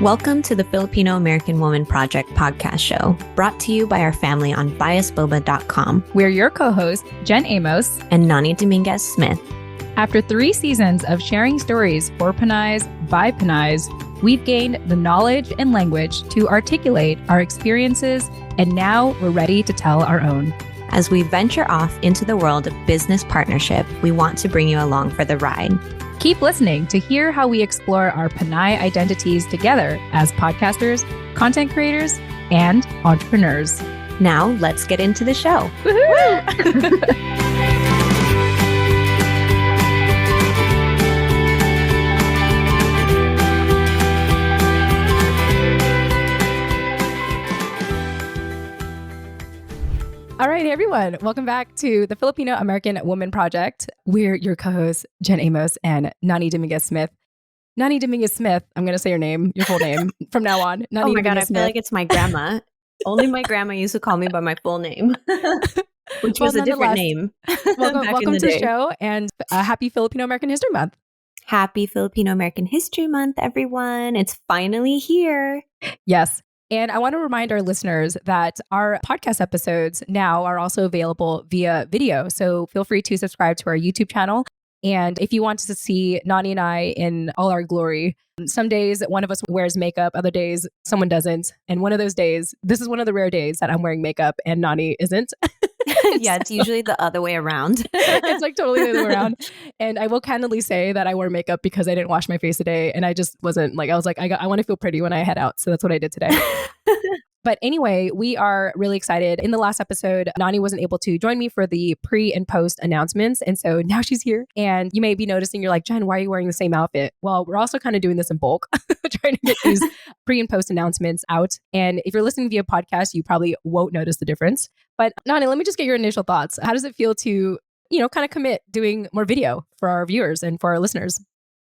Welcome to the Filipino American Woman Project podcast show, brought to you by our family on biasboba.com. We're your co-hosts, Jen Amos and Nani Smith. After 3 seasons of sharing stories for Pinays by Pinays, we've gained the knowledge and language to articulate our experiences, and now we're ready to tell our own. As we venture off into the world of business partnership, we want to bring you along for the ride. Keep listening to hear how we explore our Pinay identities together as podcasters, content creators, and entrepreneurs. Now, let's get into the show. All right, everyone. Welcome back to the Filipino American Woman Project. We're your co-hosts, Jen Amos and Nani Smith. Nani Smith, I'm going to say your full name from now on. Nani oh my God, I Smith. feel like it's my grandma. Only my grandma used to call me by my full name, which was a different name. Welcome to the show and happy Filipino American History Month. Happy Filipino American History Month, everyone. It's finally here. Yes. And I want to remind our listeners that our podcast episodes now are also available via video. So feel free to subscribe to our YouTube channel. And if you want to see Nani and I in all our glory, some days one of us wears makeup, other days someone doesn't. And one of those days, this is one of the rare days that I'm wearing makeup and Nani isn't. Yeah, it's usually the other way around. It's like totally the other way around. And I will candidly say that I wore makeup because I didn't wash my face today. And I just wasn't like, I want to feel pretty when I head out. So that's what I did today. But anyway, we are really excited. In the last episode, Nani wasn't able to join me for the pre and post announcements. And so now she's here. And you may be noticing, you're like, Jen, why are you wearing the same outfit? Well, we're also kind of doing this in bulk, trying to get these pre and post announcements out. And if you're listening via podcast, you probably won't notice the difference. But Nani, let me just get your initial thoughts. How does it feel to, kind of commit doing more video for our viewers and for our listeners?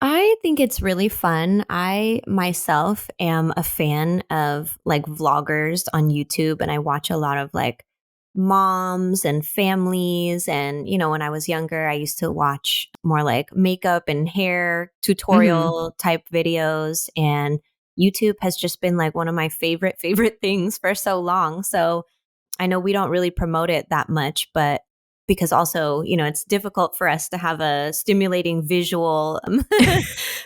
I think it's really fun. I myself am a fan of like vloggers on YouTube, and I watch a lot of like moms and families. And, when I was younger, I used to watch more like makeup and hair tutorial type videos. And YouTube has just been like one of my favorite things for so long. So I know we don't really promote it that much, but because also, it's difficult for us to have a stimulating visual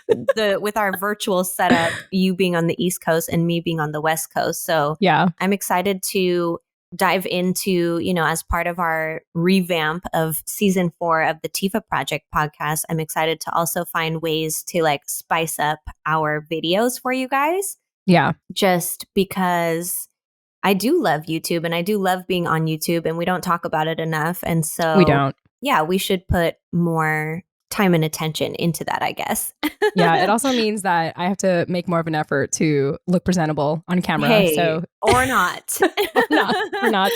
with our virtual setup, you being on the East Coast and me being on the West Coast. So yeah, I'm excited to dive into, as part of our revamp of season 4 of the TFAW Project podcast, I'm excited to also find ways to like spice up our videos for you guys. Yeah. Just because I do love YouTube and I do love being on YouTube, and we don't talk about it enough. And so we don't. Yeah, we should put more time and attention into that, I guess. Yeah, it also means that I have to make more of an effort to look presentable on camera. Or not. or not.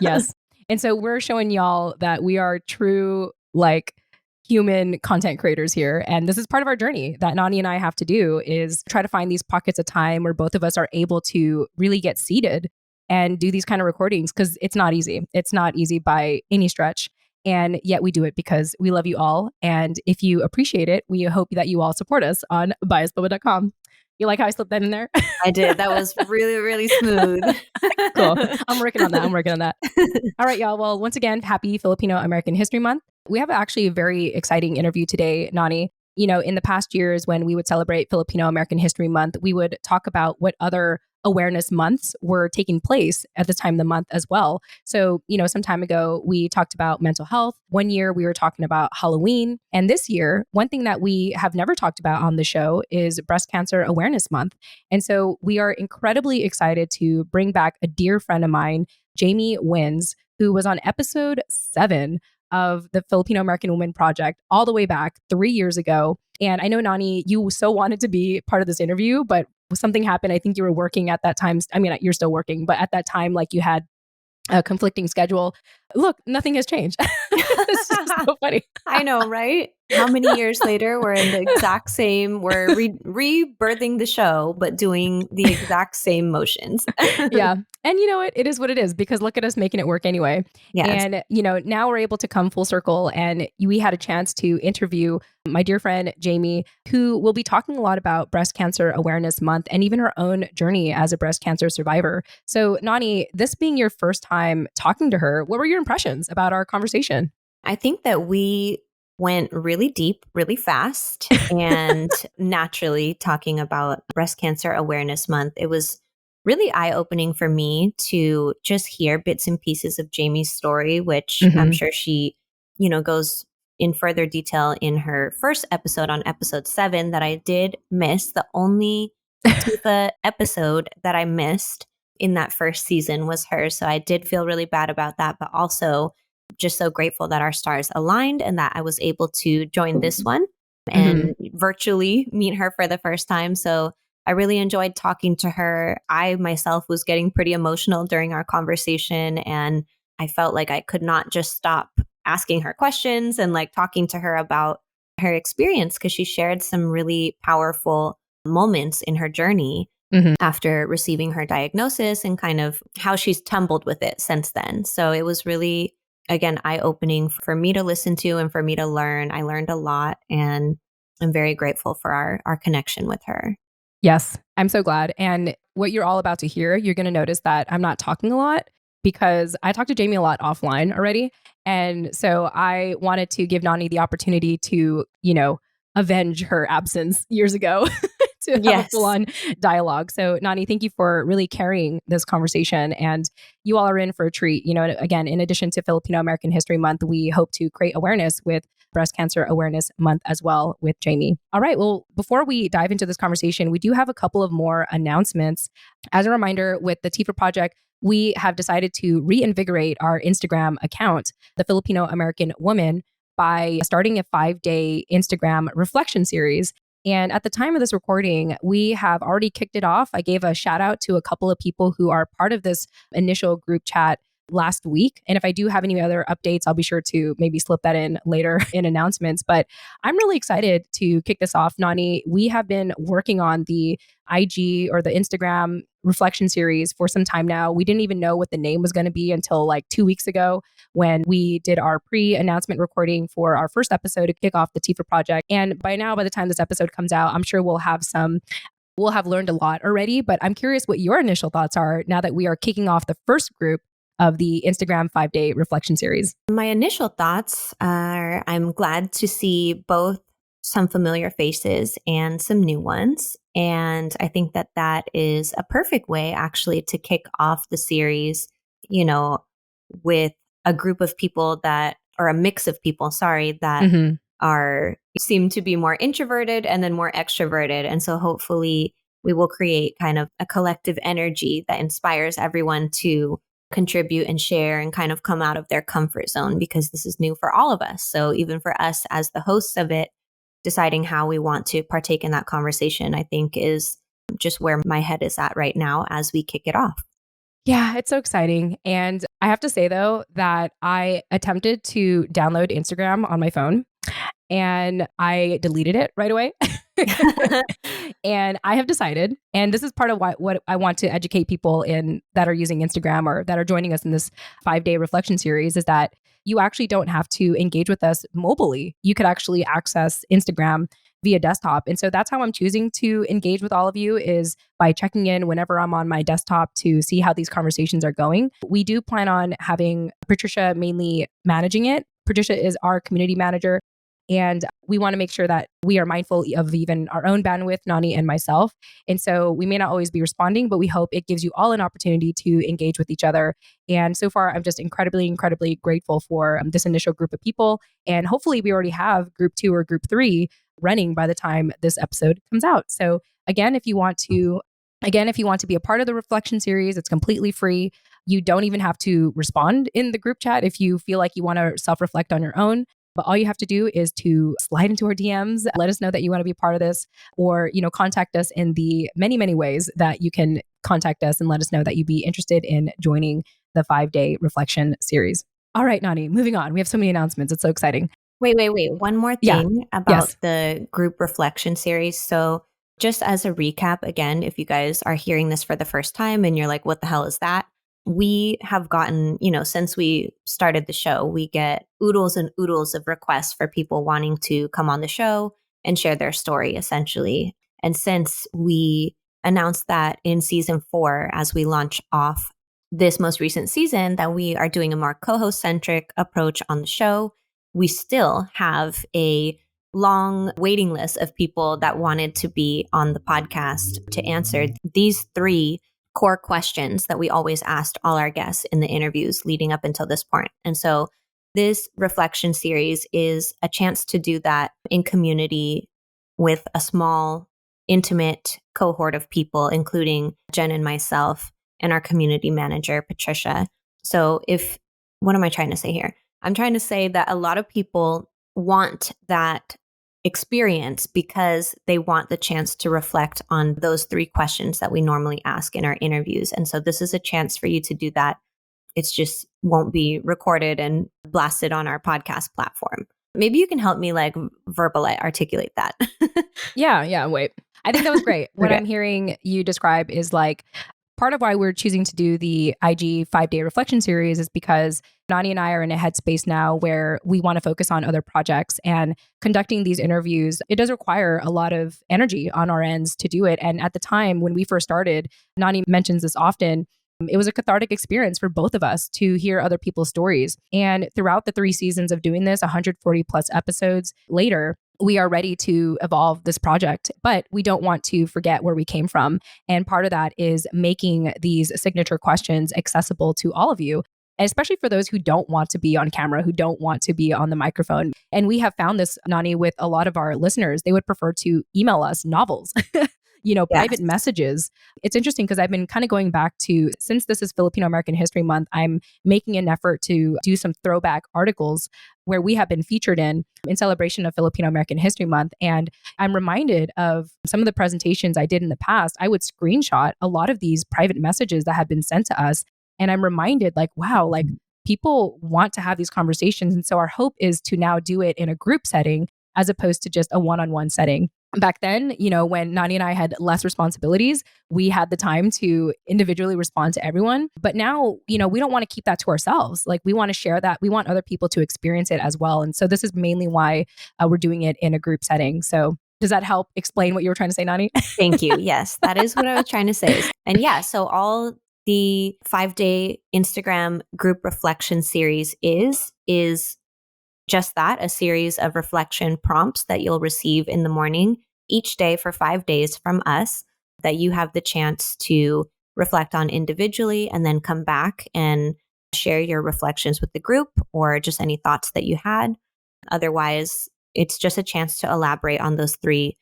Yes. And so we're showing y'all that we are true, like, human content creators here. And this is part of our journey that Nani and I have to do, is try to find these pockets of time where both of us are able to really get seated and do these kind of recordings, because it's not easy. It's not easy by any stretch. And yet we do it because we love you all. And if you appreciate it, we hope that you all support us on biasboba.com. You like how I slipped that in there? I did. That was really, really smooth. Cool. I'm working on that. All right, y'all. Well, once again, happy Filipino American History Month. We have actually a very exciting interview today, Nani. In the past years when we would celebrate Filipino American History Month, we would talk about what other awareness months were taking place at the time of the month as well. So, some time ago, we talked about mental health. One year we were talking about Halloween. And this year, one thing that we have never talked about on the show is Breast Cancer Awareness Month. And so we are incredibly excited to bring back a dear friend of mine, Jaymee WINS, who was on episode 7 of the Filipino American Woman Project all the way back 3 years ago. And I know, Nani, you so wanted to be part of this interview, but something happened. I think you were working at that time. I mean, you're still working, but at that time, like, you had a conflicting schedule. Look, nothing has changed. It's just so funny. I know, right? how many years later, we're in the exact same, we're rebirthing the show, but doing the exact same motions. Yeah. And you know what? It is what it is, because look at us making it work anyway. Yes. And, now we're able to come full circle, and we had a chance to interview my dear friend, Jaymee, who will be talking a lot about Breast Cancer Awareness Month and even her own journey as a breast cancer survivor. So, Nani, this being your first time talking to her, what were your impressions about our conversation? I think that we went really deep, really fast, and naturally talking about Breast Cancer Awareness Month. It was really eye opening for me to just hear bits and pieces of Jaymee's story, which I'm Hmm. sure she, goes in further detail in her first episode on episode 7 that I did miss. The only Tifa episode that I missed in that first season was hers. So I did feel really bad about that, but also just so grateful that our stars aligned and that I was able to join this one Hmm. and virtually meet her for the first time. So I really enjoyed talking to her. I myself was getting pretty emotional during our conversation, and I felt like I could not just stop asking her questions and like talking to her about her experience, because she shared some really powerful moments in her journey Hmm. after receiving her diagnosis and kind of how she's tumbled with it since then. So it was really, again, eye opening for me to listen to and for me to learn. I learned a lot, and I'm very grateful for our connection with her. Yes, I'm so glad. And what you're all about to hear, you're going to notice that I'm not talking a lot because I talked to Jaymee a lot offline already. And so I wanted to give Nani the opportunity to, avenge her absence years ago to have a full Yes. on dialogue. So, Nani, thank you for really carrying this conversation. And you all are in for a treat. Again, in addition to Filipino American History Month, we hope to create awareness with Breast Cancer Awareness Month as well with Jaymee. All right. Well, before we dive into this conversation, we do have a couple of more announcements. As a reminder, with the TFAW Project, we have decided to reinvigorate our Instagram account, the Filipino American Woman, by starting a 5-day Instagram reflection series. And at the time of this recording, we have already kicked it off. I gave a shout out to a couple of people who are part of this initial group chat last week. And if I do have any other updates, I'll be sure to maybe slip that in later in announcements. But I'm really excited to kick this off, Nani. We have been working on the IG or the Instagram reflection series for some time now. We didn't even know what the name was going to be until like 2 weeks ago when we did our pre-announcement recording for our first episode to kick off the TFAW Project. And by now, by the time this episode comes out, I'm sure we'll have learned a lot already. But I'm curious what your initial thoughts are now that we are kicking off the first group of the Instagram 5-day reflection series. My initial thoughts are I'm glad to see both some familiar faces and some new ones. And I think that that is a perfect way actually to kick off the series, you know, with a group of people that, or a mix of people, sorry, that Mm-hmm. are seem to be more introverted and then more extroverted. And so hopefully we will create kind of a collective energy that inspires everyone to contribute and share and kind of come out of their comfort zone, because this is new for all of us. So even for us as the hosts of it, deciding how we want to partake in that conversation, I think is just where my head is at right now as we kick it off. Yeah, it's so exciting. And I have to say, though, that I attempted to download Instagram on my phone and I deleted it right away. And I have decided, and this is part of what I want to educate people in that are using Instagram or that are joining us in this 5-day reflection series, is that you actually don't have to engage with us mobilely. You could actually access Instagram via desktop. And so that's how I'm choosing to engage with all of you, is by checking in whenever I'm on my desktop to see how these conversations are going. We do plan on having Patricia mainly managing it. Patricia is our community manager. And we want to make sure that we are mindful of even our own bandwidth, Nani and myself. And so we may not always be responding, but we hope it gives you all an opportunity to engage with each other. And so far, I'm just incredibly, incredibly grateful for this initial group of people. And hopefully we already have group 2 or group 3 running by the time this episode comes out. So again, if you want to be a part of the reflection series, it's completely free. You don't even have to respond in the group chat if you feel like you want to self-reflect on your own. But all you have to do is to slide into our DMs, let us know that you want to be a part of this, or, contact us in the many, many ways that you can contact us and let us know that you'd be interested in joining the 5-day reflection series. All right, Nani, moving on. We have so many announcements. It's so exciting. Wait. One more Yeah. thing about Yes. the group reflection series. So, just as a recap, again, if you guys are hearing this for the first time and you're like, what the hell is that? We have gotten, since we started the show, we get oodles and oodles of requests for people wanting to come on the show and share their story, essentially. And since we announced that in season 4, as we launch off this most recent season, that we are doing a more co host centric approach on the show, we still have a long waiting list of people that wanted to be on the podcast to answer these 3 core questions that we always asked all our guests in the interviews leading up until this point. And so this reflection series is a chance to do that in community with a small, intimate cohort of people, including Jen and myself and our community manager, Patricia. So what am I trying to say here? I'm trying to say that a lot of people want that experience because they want the chance to reflect on those 3 questions that we normally ask in our interviews. And so this is a chance for you to do that. It's just won't be recorded and blasted on our podcast platform. Maybe you can help me articulate that. Yeah. Wait. I think that was great. What Okay. I'm hearing you describe is like part of why we're choosing to do the IG 5-day reflection series is because Nani and I are in a headspace now where we want to focus on other projects, and conducting these interviews, it does require a lot of energy on our ends to do it. And at the time when we first started, Nani mentions this often, it was a cathartic experience for both of us to hear other people's stories. And throughout the 3 seasons of doing this, 140 plus episodes later, we are ready to evolve this project, but we don't want to forget where we came from. And part of that is making these signature questions accessible to all of you, especially for those who don't want to be on camera, who don't want to be on the microphone. And we have found this, Nani, with a lot of our listeners. They would prefer to email us novels. Private Yes. messages. It's interesting because I've been kind of going back to, since this is Filipino American History Month, I'm making an effort to do some throwback articles where we have been featured in celebration of Filipino American History Month. And I'm reminded of some of the presentations I did in the past. I would screenshot a lot of these private messages that had been sent to us. And I'm reminded wow, people want to have these conversations. And so our hope is to now do it in a group setting as opposed to just a one-on-one setting. Back then, when Nani and I had less responsibilities, we had the time to individually respond to everyone. But now, we don't want to keep that to ourselves. We want to share that. We want other people to experience it as well. And so this is mainly why we're doing it in a group setting. So does that help explain what you were trying to say, Nani? Thank you. Yes, that is what I was trying to say. And yeah, so all the 5-day Instagram group reflection series is just that, a series of reflection prompts that you'll receive in the morning each day for 5 days from us that you have the chance to reflect on individually and then come back and share your reflections with the group or just any thoughts that you had. Otherwise, it's just a chance to elaborate on those 3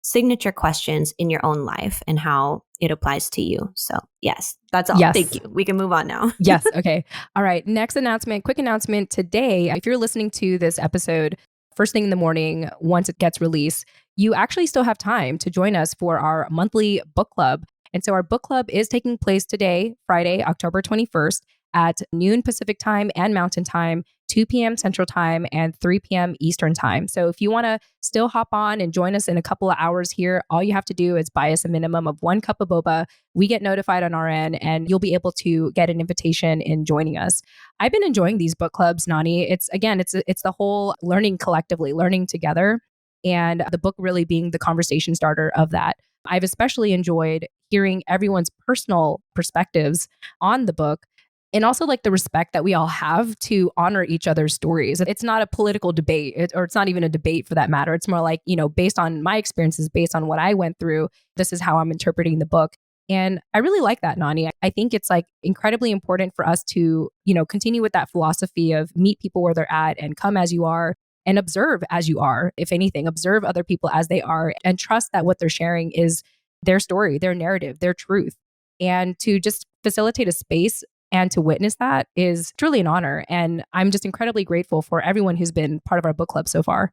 signature questions in your own life and how it applies to you. So, yes, that's all. Yes. Thank you. We can move on now. Yes. Okay. All right. Next announcement, quick announcement today. If you're listening to this episode first thing in the morning, once it gets released, you actually still have time to join us for our monthly book club. And so our book club is taking place today, Friday, October 21st at noon Pacific time and Mountain time, 2 p.m. Central time, and 3 p.m. Eastern time. So if you want to still hop on and join us in a couple of hours here, all you have to do is buy us a minimum of 1 cup of boba. We get notified on our end and you'll be able to get an invitation in joining us. I've been enjoying these book clubs, Nani. It's the whole learning collectively, learning together, and the book really being the conversation starter of that. I've especially enjoyed hearing everyone's personal perspectives on the book, and also the respect that we all have to honor each other's stories. It's not a political debate, or it's not even a debate for that matter. It's more based on my experiences, based on what I went through, this is how I'm interpreting the book. And I really like that, Nani. I think it's incredibly important for us to, continue with that philosophy of meet people where they're at and come as you are and observe as you are. If anything, observe other people as they are and trust that what they're sharing is their story, their narrative, their truth. And to just facilitate a space and to witness that is truly an honor. And I'm just incredibly grateful for everyone who's been part of our book club so far.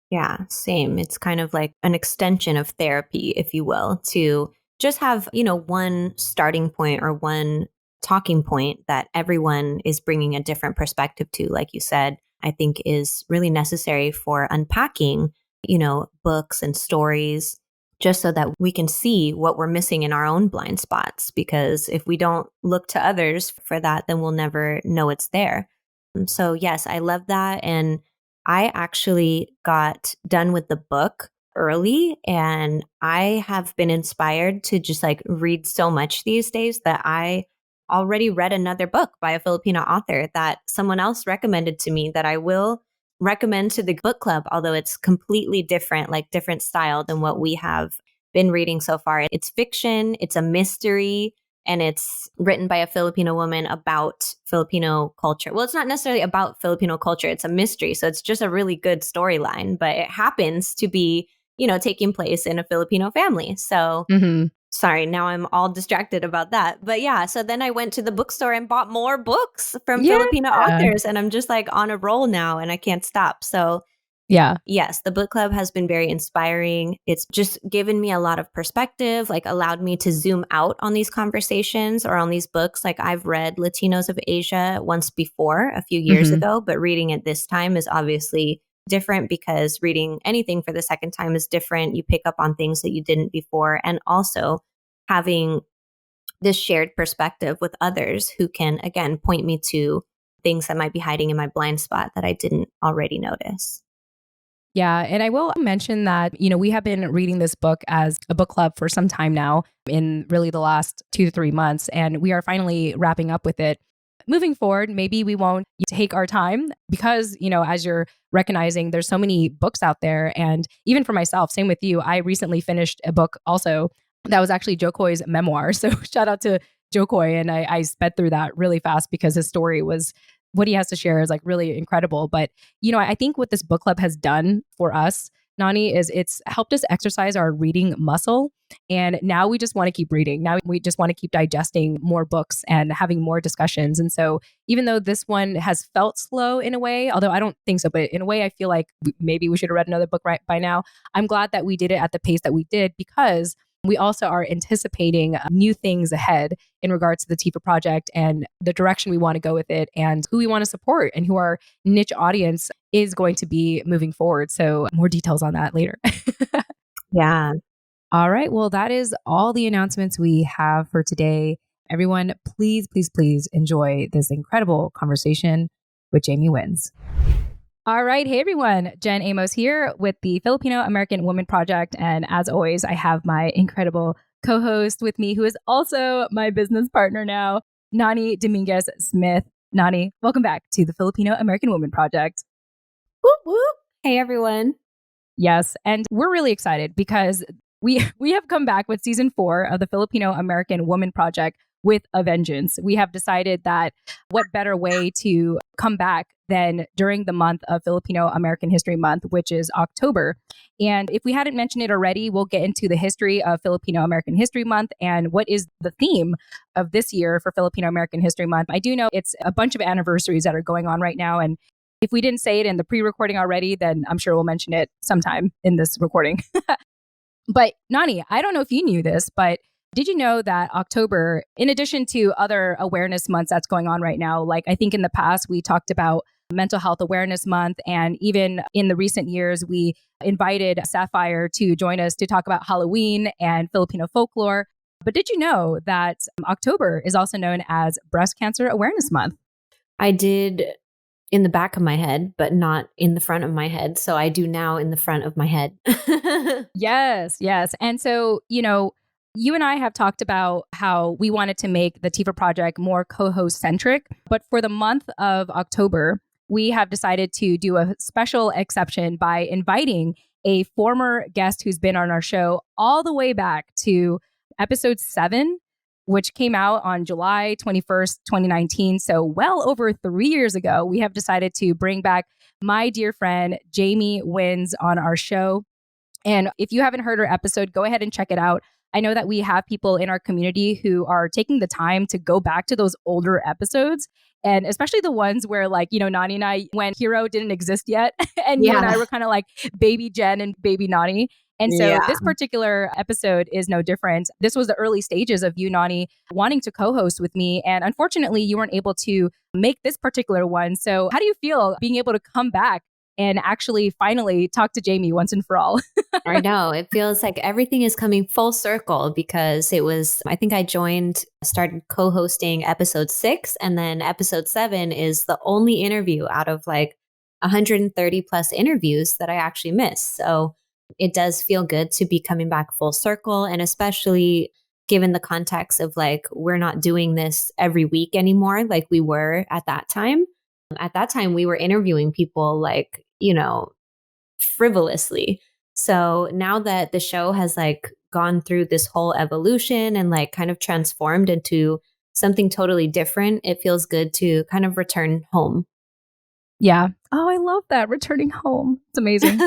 Yeah, same. It's kind of like an extension of therapy, if you will, to just have, one starting point or one talking point that everyone is bringing a different perspective to, like you said. I think is really necessary for unpacking, books and stories, just so that we can see what we're missing in our own blind spots. Because if we don't look to others for that, then we'll never know it's there. So yes, I love that. And I actually got done with the book early, and I have been inspired to just like read so much these days that I already read another book by a Filipino author that someone else recommended to me that I will recommend to the book club, although it's completely different, like different style than what we have been reading so far. It's fiction, it's a mystery, and it's written by a Filipino woman about Filipino culture. Well, it's not necessarily about Filipino culture, it's a mystery. So it's just a really good storyline, but it happens to be, taking place in a Filipino family. So sorry, now I'm all distracted about that. But yeah, so then I went to the bookstore and bought more books from Yeah. Filipino authors, and I'm just like on a roll now and I can't stop. So Yeah. yes, the book club has been very inspiring. It's just given me a lot of perspective, like allowed me to zoom out on these conversations or on these books. Like I've read Latinos of Asia once before a few years ago, but reading it this time is obviously different because reading anything for the second time is different. You pick up on things that you didn't before. And also having this shared perspective with others who can, again, point me to things that might be hiding in my blind spot that I didn't already notice. Yeah. And I will mention that, we have been reading this book as a book club for some time now, in really the last 2 to 3 months. And we are finally wrapping up with it. Moving forward, maybe we won't take our time because, as you're recognizing, there's so many books out there. And even for myself, same with you, I recently finished a book also that was actually Jokoy's memoir. So shout out to Jokoy. And I sped through that really fast because his story was, what he has to share is like really incredible. But, I think what this book club has done for us, Nani, is it's helped us exercise our reading muscle. And now we just want to keep reading. Now we just want to keep digesting more books and having more discussions. And so even though this one has felt slow in a way, although I don't think so, but in a way, I feel like maybe we should have read another book right by now. I'm glad that we did it at the pace that we did because we also are anticipating new things ahead in regards to the TFAW project and the direction we want to go with it and who we want to support and who our niche audience is going to be moving forward. So more details on that later. Yeah. All right. Well, that is all the announcemos we have for today. Everyone, please, please, please enjoy this incredible conversation with Jaymee WINS. All right. Hey, everyone. Jen Amos here with the Filipino American Woman Project. And as always, I have my incredible co-host with me, who is also my business partner now, Nani Dominguez Smith. Nani, welcome back to the Filipino American Woman Project. Whoop, whoop. Hey, everyone. Yes. And we're really excited because we have come back with season 4 of the Filipino American Woman Project with a vengeance. We have decided that what better way to come back than during the month of Filipino American History Month, which is October. And if we hadn't mentioned it already, we'll get into the history of Filipino American History Month and what is the theme of this year for Filipino American History Month. I do know it's a bunch of anniversaries that are going on right now. And if we didn't say it in the pre-recording already, then I'm sure we'll mention it sometime in this recording. But Nani, I don't know if you knew this, but did you know that October, in addition to other awareness months that's going on right now, like I think in the past we talked about Mental Health Awareness Month, and even in the recent years, we invited Sapphire to join us to talk about Halloween and Filipino folklore. But did you know that October is also known as Breast Cancer Awareness Month? I did in the back of my head, but not in the front of my head. So I do now in the front of my head. Yes, yes. And so, you and I have talked about how we wanted to make the TFAW project more co-host centric. But for the month of October, we have decided to do a special exception by inviting a former guest who's been on our show all the way back to episode 7, which came out on July 21st, 2019. So well over 3 years ago, we have decided to bring back my dear friend, Jaymee WINS, on our show. And if you haven't heard her episode, go ahead and check it out. I know that we have people in our community who are taking the time to go back to those older episodes. And especially the ones where Nani and I, when Hero didn't exist yet, and you and I were kind of like baby Jen and baby Nani. And so Yeah. this particular episode is no different. This was the early stages of you, Nani, wanting to co-host with me. And unfortunately, you weren't able to make this particular one. So how do you feel being able to come back and actually finally talk to Jaymee once and for all? I know. It feels like everything is coming full circle because I think I started co hosting episode 6, and then episode 7 is the only interview out of like 130 plus interviews that I actually missed. So it does feel good to be coming back full circle. And especially given the context of like, we're not doing this every week anymore like we were at that time. At that time, we were interviewing people like, frivolously. So now that the show has like gone through this whole evolution and like kind of transformed into something totally different, it feels good to kind of return home. Yeah. Oh, I love that. Returning home. It's amazing.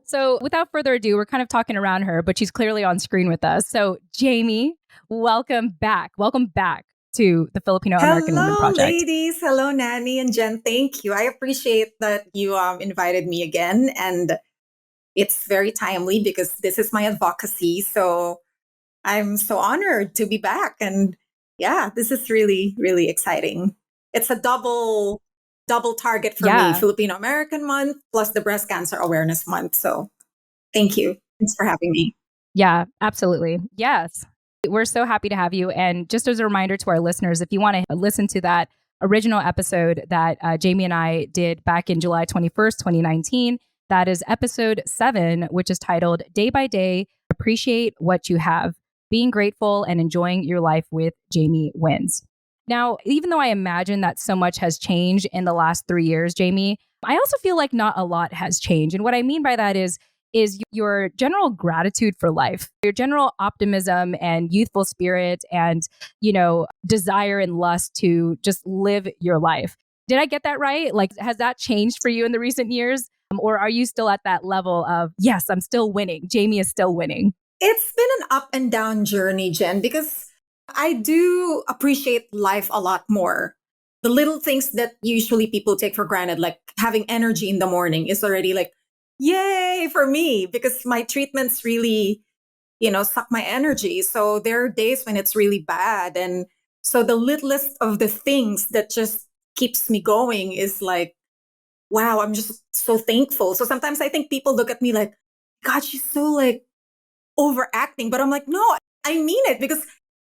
So without further ado, we're kind of talking around her, but she's clearly on screen with us. So Jaymee, welcome back. Welcome back to the Filipino American Woman Hello, Project. ladies. Hello, Nani and Jen. Thank you. I appreciate that you invited me again. And it's very timely because this is my advocacy. So I'm so honored to be back. And yeah, this is really, really exciting. It's a double target for me, Yeah. Filipino American Month plus the Breast Cancer Awareness Month. So thank you. Thanks for having me. Yeah, absolutely. Yes. We're so happy to have you. And just as a reminder to our listeners, if you want to listen to that original episode that Jaymee and I did back in July 21st, 2019, that is episode 7, which is titled Day by Day, Appreciate What You Have, Being Grateful and Enjoying Your Life with Jaymee WINS. Now, even though I imagine that so much has changed in the last 3 years, Jaymee, I also feel like not a lot has changed. And what I mean by that is your general gratitude for life, your general optimism and youthful spirit and, desire and lust to just live your life. Did I get that right? Like, has that changed for you in the recent years? Or are you still at that level of, yes, I'm still winning. Jaymee is still winning. It's been an up and down journey, Jen, because I do appreciate life a lot more. The little things that usually people take for granted, like having energy in the morning, is already like, yay for me, because my treatments really, suck my energy. So there are days when it's really bad. And so the littlest of the things that just keeps me going is like, wow, I'm just so thankful. So sometimes I think people look at me like, God, she's so like overacting. But I'm like, no, I mean it, because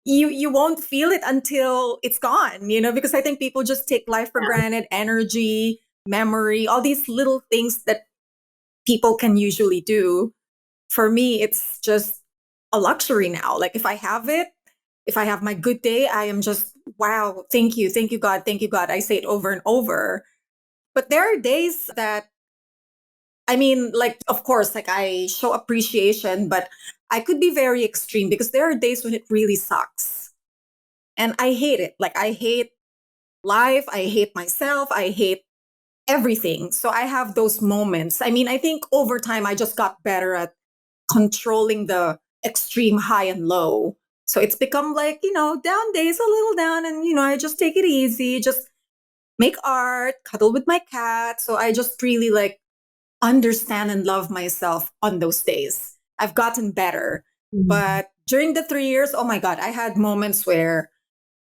you won't feel it until it's gone, because I think people just take life for granted, energy, memory, all these little things that people can usually do. For me, it's just a luxury now. Like if I have it, if I have my good day, I am just, wow, thank you, God, thank you, God. I say it over and over. But there are days that, I mean, like, of course, like I show appreciation, but I could be very extreme because there are days when it really sucks. And I hate it. Like, I hate life. I hate myself. I hate everything. So I have those moments. I mean, I think over time, I just got better at controlling the extreme high and low. So it's become like, down days, a little down. And, I just take it easy, just make art, cuddle with my cat. So I just really like understand and love myself on those days. I've gotten better. Mhm. But during the 3 years, oh my God, I had moments where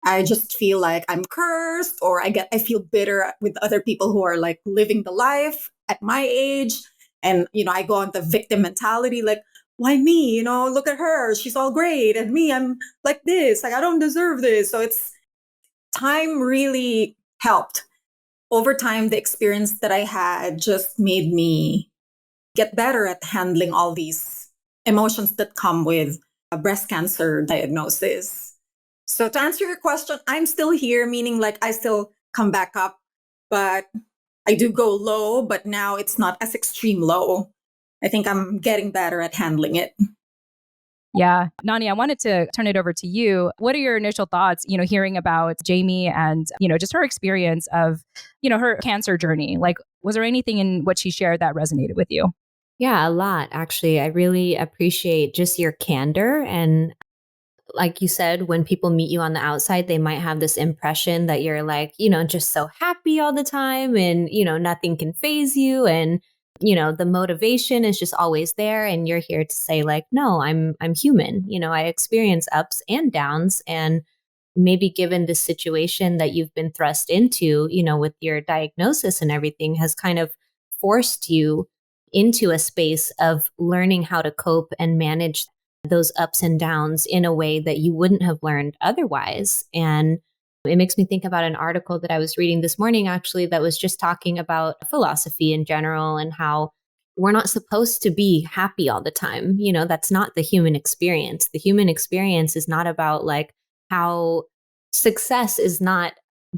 I just feel like I'm cursed, or I feel bitter with other people who are like living the life at my age. And, I go on the victim mentality, like, why me? Look at her. She's all great. And me, I'm like this. Like, I don't deserve this. So it's time really helped. Over time, the experience that I had just made me get better at handling all these emotions that come with a breast cancer diagnosis. So to answer your question, I'm still here, meaning like I still come back up, but I do go low, but now it's not as extreme low. I think I'm getting better at handling it. Yeah. Nani, I wanted to turn it over to you. What are your initial thoughts, hearing about Jaymee and, just her experience of, her cancer journey? Like, was there anything in what she shared that resonated with you? Yeah, a lot, actually. I really appreciate just your candor. And like you said, when people meet you on the outside, they might have this impression that you're like, just so happy all the time and, nothing can phase you. And the motivation is just always there, and you're here to say like, no, I'm human. I experience ups and downs, and maybe given the situation that you've been thrust into, with your diagnosis and everything, has kind of forced you into a space of learning how to cope and manage those ups and downs in a way that you wouldn't have learned otherwise. And it makes me think about an article that I was reading this morning, actually, that was just talking about philosophy in general and how we're not supposed to be happy all the time. That's not the human experience. The human experience is not about like how success is not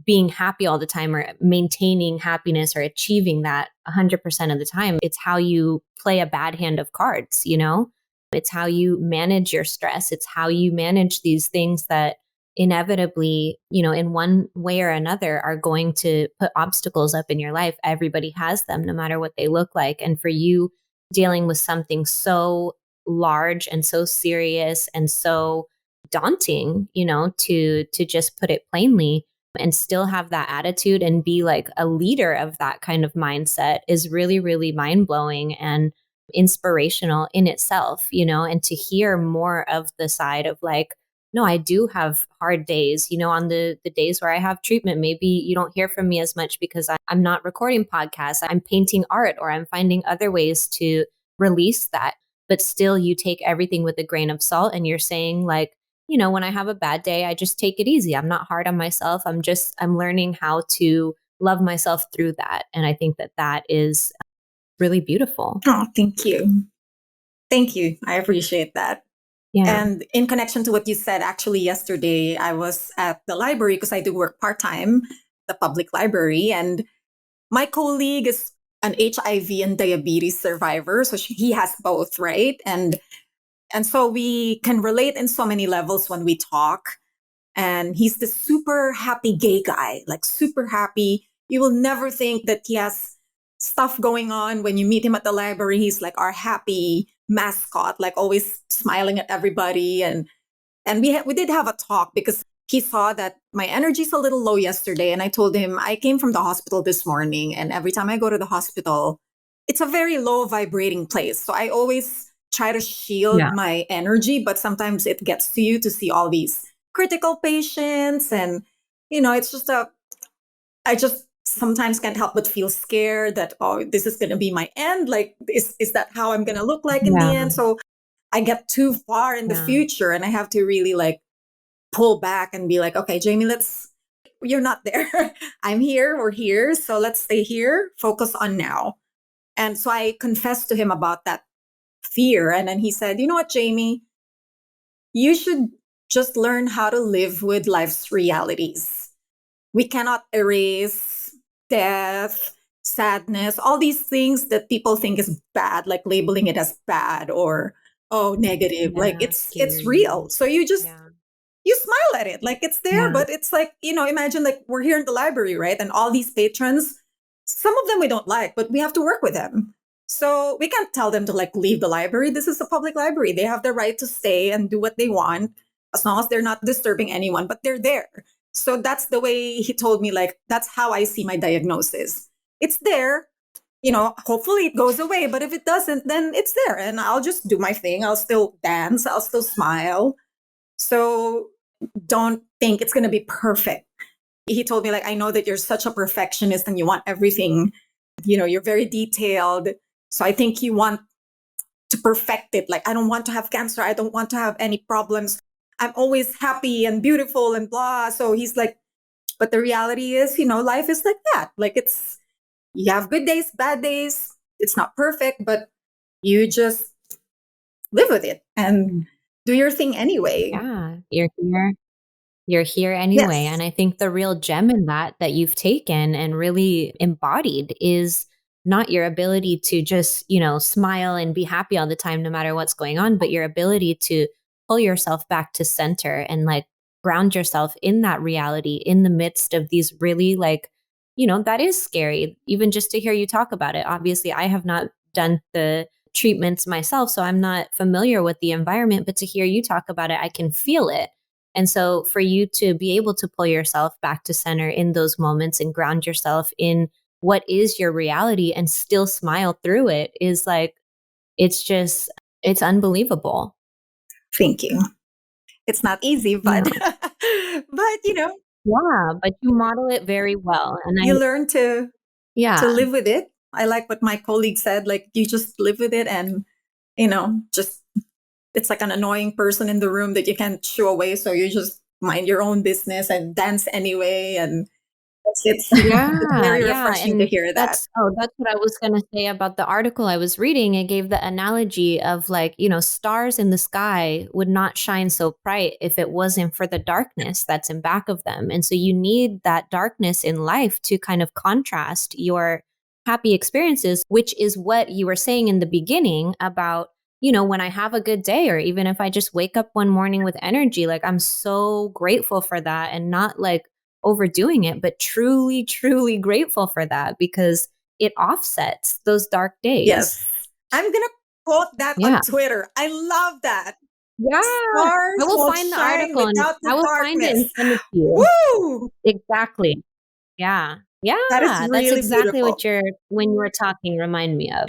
being happy all the time or maintaining happiness or achieving that 100% of the time. It's how you play a bad hand of cards. It's how you manage your stress. It's how you manage these things that inevitably, in one way or another are going to put obstacles up in your life. Everybody has them, no matter what they look like. And for you dealing with something so large and so serious and so daunting, to just put it plainly, and still have that attitude and be like a leader of that kind of mindset is really, really mind blowing and inspirational in itself, and to hear more of the side of like, no, I do have hard days, on the days where I have treatment. Maybe you don't hear from me as much because I'm not recording podcasts, I'm painting art, or I'm finding other ways to release that. But still, you take everything with a grain of salt, and you're saying like, when I have a bad day, I just take it easy. I'm not hard on myself. I'm learning how to love myself through that. And I think that is really beautiful. Oh, thank you. Thank you. I appreciate that. Yeah. And in connection to what you said, actually, yesterday I was at the library because I do work part time, the public library. And my colleague is an HIV and diabetes survivor. So he has both, right? And so we can relate in so many levels when we talk. And he's this super happy gay guy, like super happy. You will never think that he has stuff going on. When you meet him at the library, he's like our happy mascot, like always smiling at everybody. And we did have a talk because he saw that my energy's a little low yesterday. And I told him I came from the hospital this morning. And every time I go to the hospital, it's a very low vibrating place. So I always try to shield my energy, but sometimes it gets to you to see all these critical patients. And, it's just I just sometimes can't help but feel scared that, oh, this is going to be my end. Like, is that how I'm going to look like in the end? So I get too far in the future and I have to really like pull back and be like, okay, Jaymee, you're not there. I'm here. We're here. So let's stay here. Focus on now. And so I confessed to him about that fear. And then he said, you know what, Jaymee, you should just learn how to live with life's realities. We cannot erase death, sadness, all these things that people think is bad, like labeling it as bad or, oh, negative. Like it's real. So you just, you smile at it like it's there, but it's like, imagine like we're here in the library, right? And all these patrons, some of them we don't like, but we have to work with them. So we can't tell them to like leave the library. This is a public library. They have the right to stay and do what they want as long as they're not disturbing anyone, but they're there. So that's the way he told me, like, that's how I see my diagnosis. It's there, hopefully it goes away, but if it doesn't, then it's there and I'll just do my thing. I'll still dance. I'll still smile. So don't think it's going to be perfect. He told me, like, I know that you're such a perfectionist and you want everything, you're very detailed. So I think you want to perfect it. Like, I don't want to have cancer. I don't want to have any problems. I'm always happy and beautiful and blah. So he's like, but the reality is, life is like that. Like you have good days, bad days. It's not perfect, but you just live with it and do your thing anyway. Yeah, you're here. You're here anyway. Yes. And I think the real gem in that you've taken and really embodied is not your ability to just, smile and be happy all the time, no matter what's going on, but your ability to pull yourself back to center and like ground yourself in that reality in the midst of these really like, that is scary. Even just to hear you talk about it. Obviously, I have not done the treatments myself, so I'm not familiar with the environment, but to hear you talk about it, I can feel it. And so for you to be able to pull yourself back to center in those moments and ground yourself in what is your reality and still smile through it is like, it's unbelievable. Thank you. It's not easy, but Yeah. but Yeah, but you model it very well. And you learn to yeah, live with it. I like what my colleague said, like you just live with it and just it's like an annoying person in the room that you can't shoo away, so you just mind your own business and dance anyway, and it's yeah, very yeah. refreshing to And hear that. that's what I was going to say about the article I was reading. It gave the analogy of like, stars in the sky would not shine so bright if it wasn't for the darkness that's in back of them. And so you need that darkness in life to kind of contrast your happy experiences, which is what you were saying in the beginning about, when I have a good day, or even if I just wake up one morning with energy, like I'm so grateful for that, and not like overdoing it, but truly, truly grateful for that because it offsets those dark days. Yes. I'm going to quote that Yeah. on Twitter. I love that. Yeah. Stars I will won't find the shine article and without I the will find it and darkness. send it to you. Woo! Exactly. Yeah. That is Yeah. That's really exactly beautiful. what when you were talking, remind me of.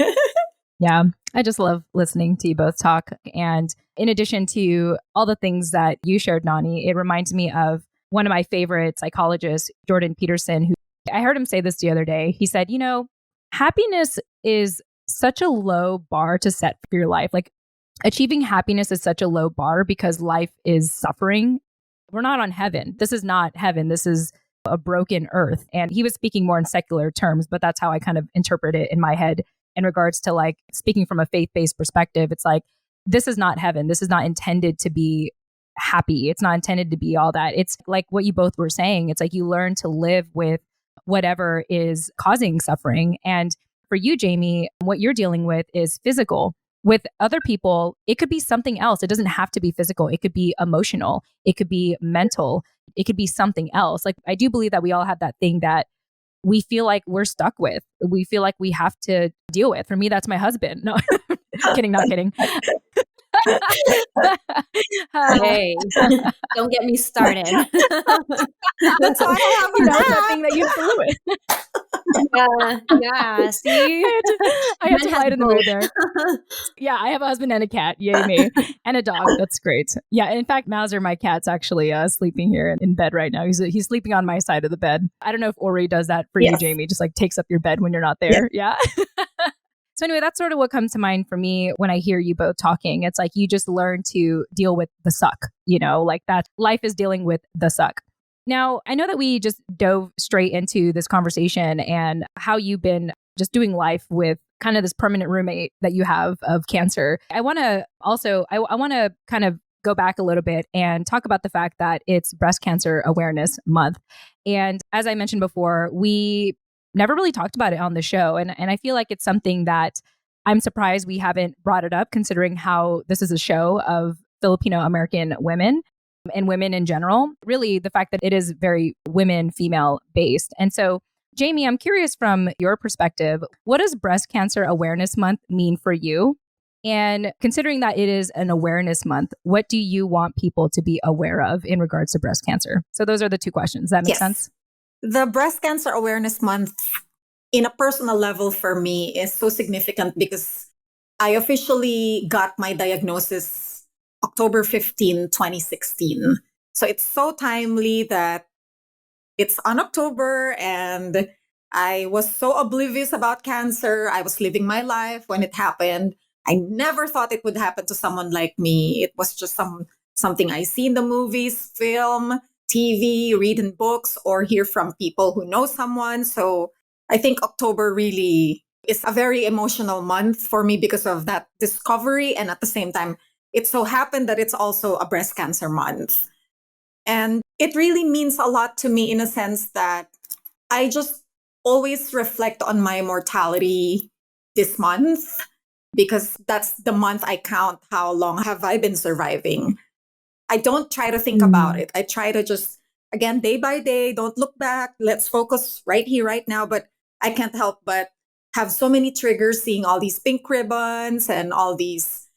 Yeah, I just love listening to you both talk. And in addition to all the things that you shared, Nani, it reminds me of one of my favorite psychologists, Jordan Peterson, who I heard him say this the other day. He said, happiness is such a low bar to set for your life. Like achieving happiness is such a low bar because life is suffering. We're not on heaven. This is not heaven. This is a broken earth. And he was speaking more in secular terms, but that's how I kind of interpret it in my head in regards to like speaking from a faith-based perspective. It's like, this is not heaven. This is not intended to be happy. It's not intended to be all that. It's like what you both were saying. It's like you learn to live with whatever is causing suffering. And for you, Jaymee, what you're dealing with is physical. With other people, it could be something else. It doesn't have to be physical. It could be emotional. It could be mental. It could be something else. Like I do believe that we all have that thing that we feel like we're stuck with. We feel like we have to deal with. For me, that's my husband. No, kidding, not kidding. Hey, don't get me started. That's why I have it's that thing that you have to live with. Yeah. See, I had to lighten the mood there. Yeah, I have a husband and a cat, yay me, and a dog. That's great. Yeah, in fact, Mauser, my cat's actually sleeping here in bed right now. He's sleeping on my side of the bed. I don't know if Ori does that for you, Jaymee, just like takes up your bed when you're not there. Yeah. So anyway, that's sort of what comes to mind for me when I hear you both talking. It's like you just learn to deal with the suck, like that life is dealing with the suck. Now, I know that we just dove straight into this conversation and how you've been just doing life with kind of this permanent roommate that you have of cancer. I want to also, I want to kind of go back a little bit and talk about the fact that it's Breast Cancer Awareness Month. And as I mentioned before, we never really talked about it on the show. And I feel like it's something that I'm surprised we haven't brought it up, considering how this is a show of Filipino American women and women in general. Really, the fact that it is very women, female based. And so, Jaymee, I'm curious from your perspective, what does Breast Cancer Awareness Month mean for you? And considering that it is an awareness month, what do you want people to be aware of in regards to breast cancer? So those are the two questions. Does that make sense? The Breast Cancer Awareness Month, in a personal level for me, is so significant because I officially got my diagnosis October 15, 2016. So it's so timely that it's on October and I was so oblivious about cancer. I was living my life when it happened. I never thought it would happen to someone like me. It was just something I see in the movies, film, TV, read in books, or hear from people who know someone. So I think October really is a very emotional month for me because of that discovery. And at the same time, it so happened that it's also a breast cancer month. And it really means a lot to me in a sense that I just always reflect on my mortality this month because that's the month I count how long have I been surviving. I don't try to think about it. I try to just, again, day by day, don't look back. Let's focus right here, right now. But I can't help but have so many triggers seeing all these pink ribbons and all these,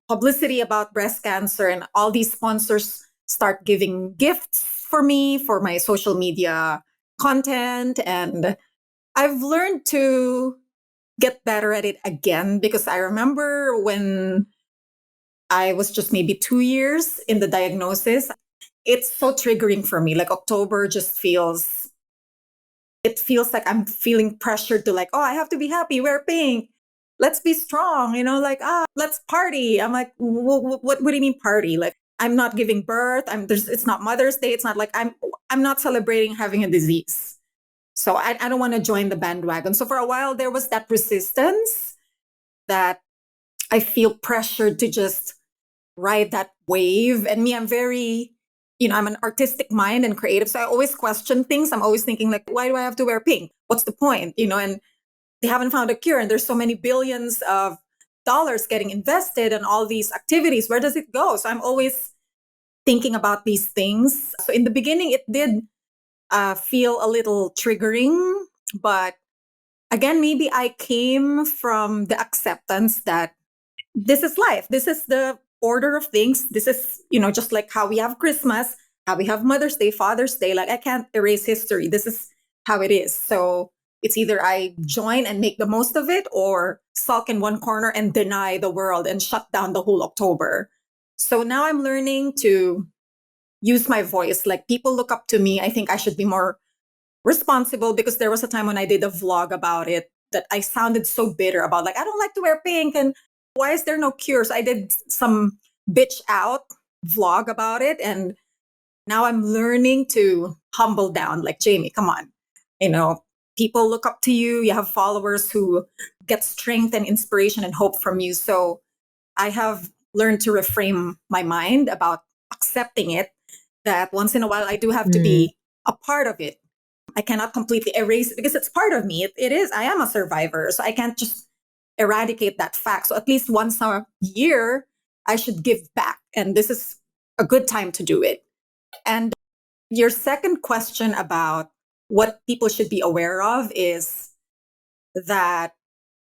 publicity about breast cancer, and all these sponsors start giving gifts for me for my social media content. And I've learned to get better at it again, because I remember when I was just maybe 2 years in the diagnosis, it's so triggering for me. Like October just feels, it feels like I'm feeling pressured to like, oh, I have to be happy, wear pink. Let's be strong, like, let's party. I'm like, what do you mean party? Like, I'm not giving birth. It's not Mother's Day. It's not like I'm not celebrating having a disease. So I don't want to join the bandwagon. So for a while, there was that resistance that I feel pressured to just ride that wave. And me, I'm very, I'm an artistic mind and creative. So I always question things. I'm always thinking like, why do I have to wear pink? What's the point? And they haven't found a cure. And there's so many billions of dollars getting invested in all these activities. Where does it go? So I'm always thinking about these things. So in the beginning, it did feel a little triggering. But again, maybe I came from the acceptance that this is life. This is the order of things. This is, just like how we have Christmas, how we have Mother's Day, Father's Day. Like, I can't erase history. This is how it is. So it's either I join and make the most of it, or sulk in one corner and deny the world and shut down the whole October. So now I'm learning to use my voice. Like, people look up to me. I think I should be more responsible, because there was a time when I did a vlog about it that I sounded so bitter about, like, I don't like to wear pink and why is there no cure? So I did some bitch out vlog about it. And now I'm learning to humble down. Like, Jaymee, come on. People look up to you. You have followers who get strength and inspiration and hope from you. So I have learned to reframe my mind about accepting it, that once in a while I do have to be a part of it. I cannot completely erase it because it's part of me. It is. I am a survivor. So I can't just eradicate that fact. So at least once a year, I should give back. And this is a good time to do it. And your second question about what people should be aware of is that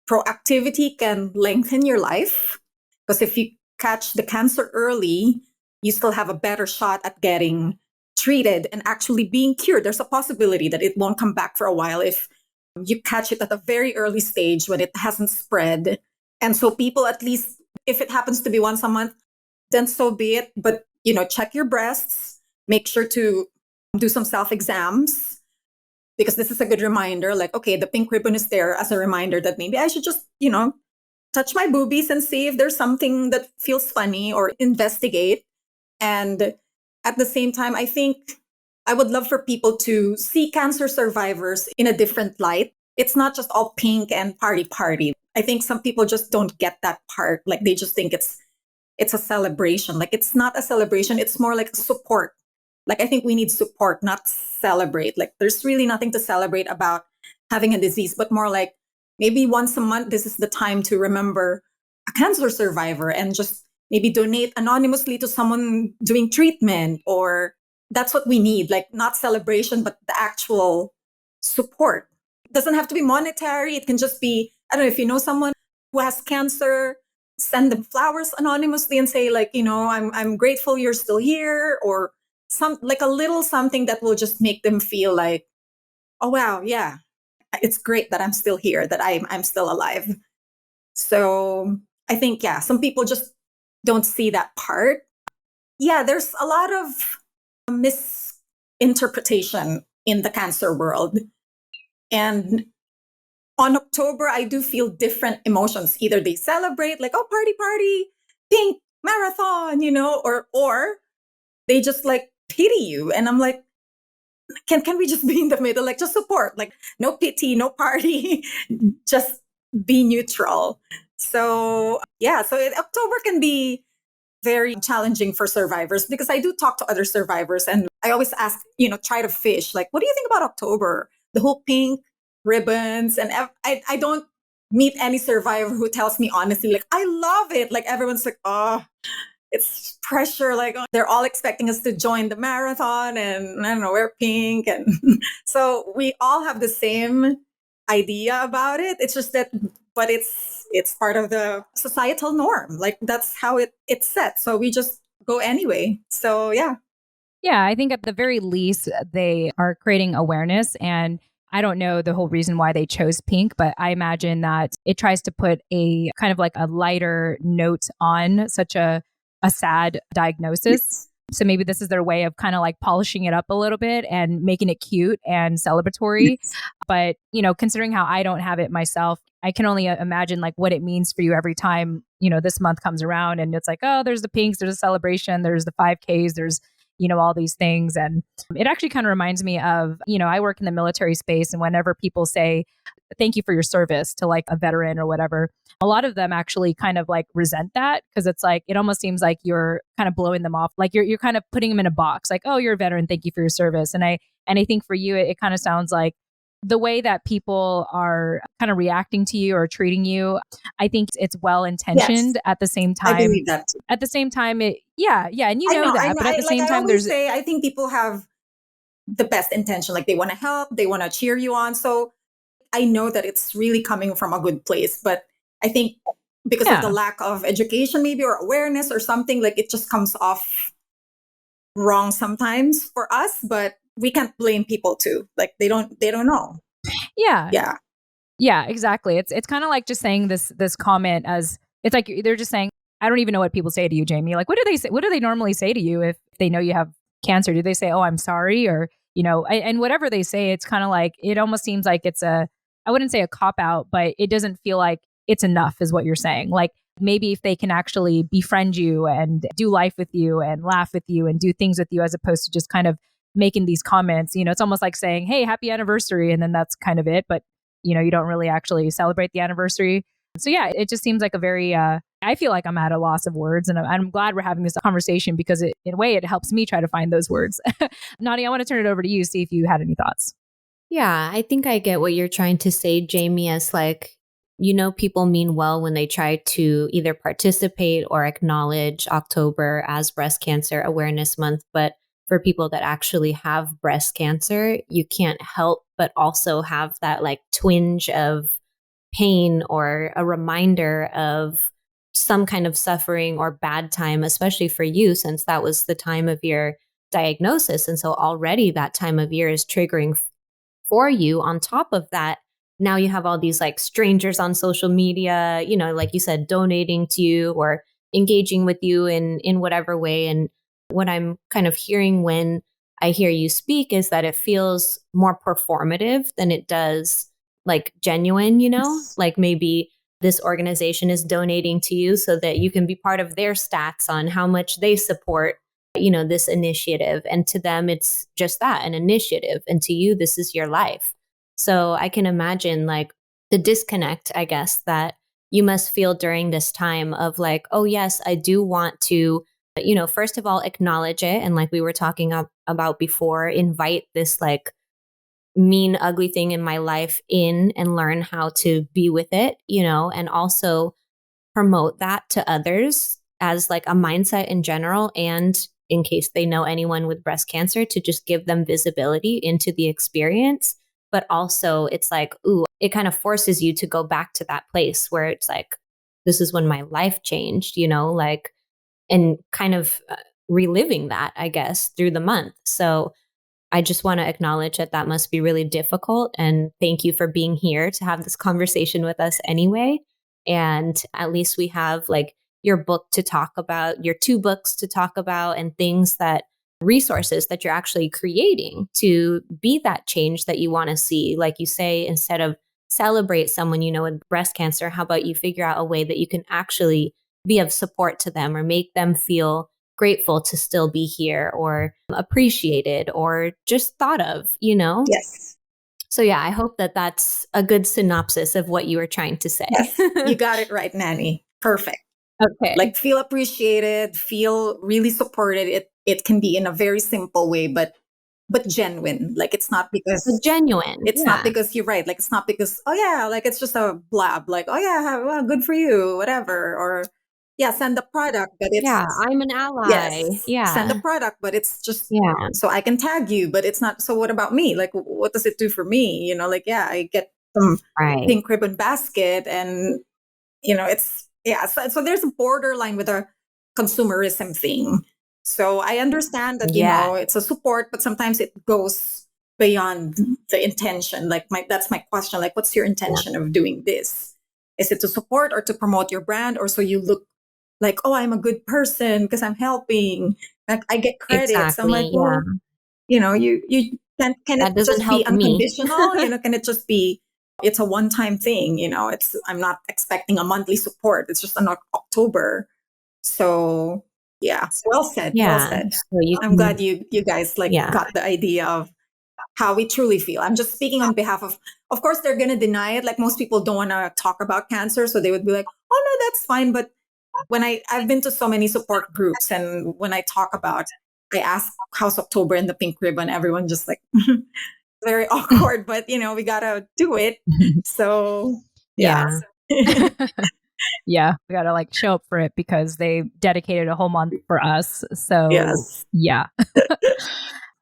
proactivity can lengthen your life. Because if you catch the cancer early, you still have a better shot at getting treated and actually being cured. There's a possibility that it won't come back for a while if you catch it at a very early stage when it hasn't spread. And so people, at least if it happens to be once a month, then so be it. But, check your breasts, make sure to do some self-exams, because this is a good reminder. Like, okay, the pink ribbon is there as a reminder that maybe I should just, touch my boobies and see if there's something that feels funny, or investigate. And at the same time, I think I would love for people to see cancer survivors in a different light. It's not just all pink and party. I think some people just don't get that part. Like, they just think it's a celebration. Like, it's not a celebration. It's more like support. Like, I think we need support, not celebrate. Like, there's really nothing to celebrate about having a disease, but more like maybe once a month, this is the time to remember a cancer survivor and just maybe donate anonymously to someone doing treatment. Or that's what we need. Like, not celebration, but the actual support. It doesn't have to be monetary. It can just be, I don't know, if you know someone who has cancer, send them flowers anonymously and say, like, I'm grateful you're still here, or some, like, a little something that will just make them feel like, oh wow, yeah, it's great that I'm still here, that I'm still alive. So I think, yeah, some people just don't see that part. Yeah, there's a lot of misinterpretation in the cancer world. And on October, I do feel different emotions. Either they celebrate, like, oh, party, pink marathon, or they just like pity you. And I'm like, can we just be in the middle? Like, just support, like, no pity, no party, just be neutral. So yeah, so October can be very challenging for survivors, because I do talk to other survivors and I always ask, try to fish. Like, what do you think about October? The whole pink ribbons. And I don't meet any survivor who tells me honestly, like, I love it. Like, everyone's like, oh, it's pressure. Like, oh, they're all expecting us to join the marathon and, I don't know, wear pink. And so we all have the same idea about it. It's just that, but it's part of the societal norm. Like, that's how it's set. So we just go anyway. So yeah. Yeah, I think at the very least, they are creating awareness. And I don't know the whole reason why they chose pink, but I imagine that it tries to put a kind of like a lighter note on such a sad diagnosis. Yes. So maybe this is their way of kind of like polishing it up a little bit and making it cute and celebratory. Yes. But, considering how I don't have it myself, I can only imagine like what it means for you every time, this month comes around and it's like, oh, there's the pinks, there's a celebration, there's the 5Ks, there's all these things. And it actually kind of reminds me of, I work in the military space. And whenever people say, thank you for your service to like a veteran or whatever, a lot of them actually kind of like resent that because it's like, it almost seems like you're kind of blowing them off. Like you're kind of putting them in a box like, oh, you're a veteran. Thank you for your service. And I think for you, it kind of sounds like the way that people are kind of reacting to you or treating you, I think it's well Yes. intentioned. At the same I time, believe that too. yeah, and you I know know, I that, know. but at the Like same I time, always there's say, I think people have the best intention. Like they want to help, they want to cheer you on. So I know that it's really coming from a good place, but I think because of the yeah, lack of education, maybe, or awareness or something, like it just comes off wrong sometimes for us. But we can't blame people too. Like they don't know. yeah, Yeah. yeah, exactly. It's kind of like just saying this comment as it's like they're just saying, I don't even know what people say to you, Jaymee. Like, what do they say? What do they normally say to you if they know you have cancer? Do they say, "Oh, I'm sorry," or and whatever they say, it's kind of like it almost seems like it's I wouldn't say a cop out, but it doesn't feel like it's enough, is what you're saying. Like maybe if they can actually befriend you and do life with you and laugh with you and do things with you, as opposed to just kind of making these comments, it's almost like saying, "Hey, happy anniversary," and then that's kind of it. But you don't really actually celebrate the anniversary. So yeah, it just seems like a very, I feel like I'm at a loss of words, and I'm glad we're having this conversation because in a way, it helps me try to find those words. Nani, I want to turn it over to you, see if you had any thoughts. Yeah, I think I get what you're trying to say, Jaymee, as like, people mean well when they try to either participate or acknowledge October as Breast Cancer Awareness Month. But for people that actually have breast cancer, you can't help but also have that like twinge of pain or a reminder of some kind of suffering or bad time, especially for you, since that was the time of your diagnosis. And so already that time of year is triggering for you. On top of that, now you have all these like strangers on social media, like you said, donating to you or engaging with you in whatever way. And what I'm kind of hearing when I hear you speak is that it feels more performative than it does like genuine, like maybe this organization is donating to you so that you can be part of their stats on how much they support this initiative. And to them, it's just that, an initiative. And to you, this is your life. So I can imagine like the disconnect, I guess, that you must feel during this time of like, oh, yes, I do want to, first of all, acknowledge it. And like we were talking about before, invite this like mean, ugly thing in my life in and learn how to be with it, and also promote that to others as like a mindset in general. And in case they know anyone with breast cancer, to just give them visibility into the experience. But also it's like, ooh, it kind of forces you to go back to that place where it's like, this is when my life changed, like, and kind of reliving that, I guess, through the month. So I just want to acknowledge that that must be really difficult. And thank you for being here to have this conversation with us anyway. And at least we have like your book to talk about, your two books to talk about, and things that resources that you're actually creating to be that change that you want to see. Like you say, instead of celebrate someone with breast cancer, how about you figure out a way that you can actually be of support to them or make them feel grateful to still be here or appreciated or just thought of, Yes. So yeah, I hope that that's a good synopsis of what you were trying to say. Yes. You got it right, Nani. Perfect. Okay. Like feel appreciated, feel really supported. It can be in a very simple way, but genuine. Like Genuine. it's not Yeah. because you're right. Like it's not because, oh yeah, like it's just a blab. Like, oh yeah, well, good for you, whatever. Or yeah, send the product, but Yeah. it's I'm an ally. yes, send the Yeah. product, but it's just Yeah. so I can tag you, but it's not. So what about me? Like, what does it do for me? Like, yeah, I get some Right. pink ribbon basket, and it's yeah. So there's a borderline with a consumerism thing. So I understand that, Yeah, it's a support, but sometimes it goes beyond the intention. Like that's my question. Like, what's your intention of doing this? Is it to support or to promote your brand? Or so you look like, oh, I'm a good person because I'm helping. Like I get credits. I'm like, exactly. Yeah. well, you can it That doesn't just be help me. unconditional? Can it just be it's a one-time thing? I'm not expecting a monthly support. It's just in October. So yeah, well said, well Yeah. said. So you I'm glad can, you guys like yeah. got the idea of how we truly feel. I'm just speaking on behalf of course they're gonna deny it. Like most people don't want to talk about cancer, so they would be like, oh no, that's fine. But when I've been to so many support groups, and when I talk about, I ask how's October and the pink ribbon, everyone just like very awkward, but we gotta do it. So yeah. Yeah. Yeah, we got to like show up for it because they dedicated a whole month for us. So, Yes. yeah.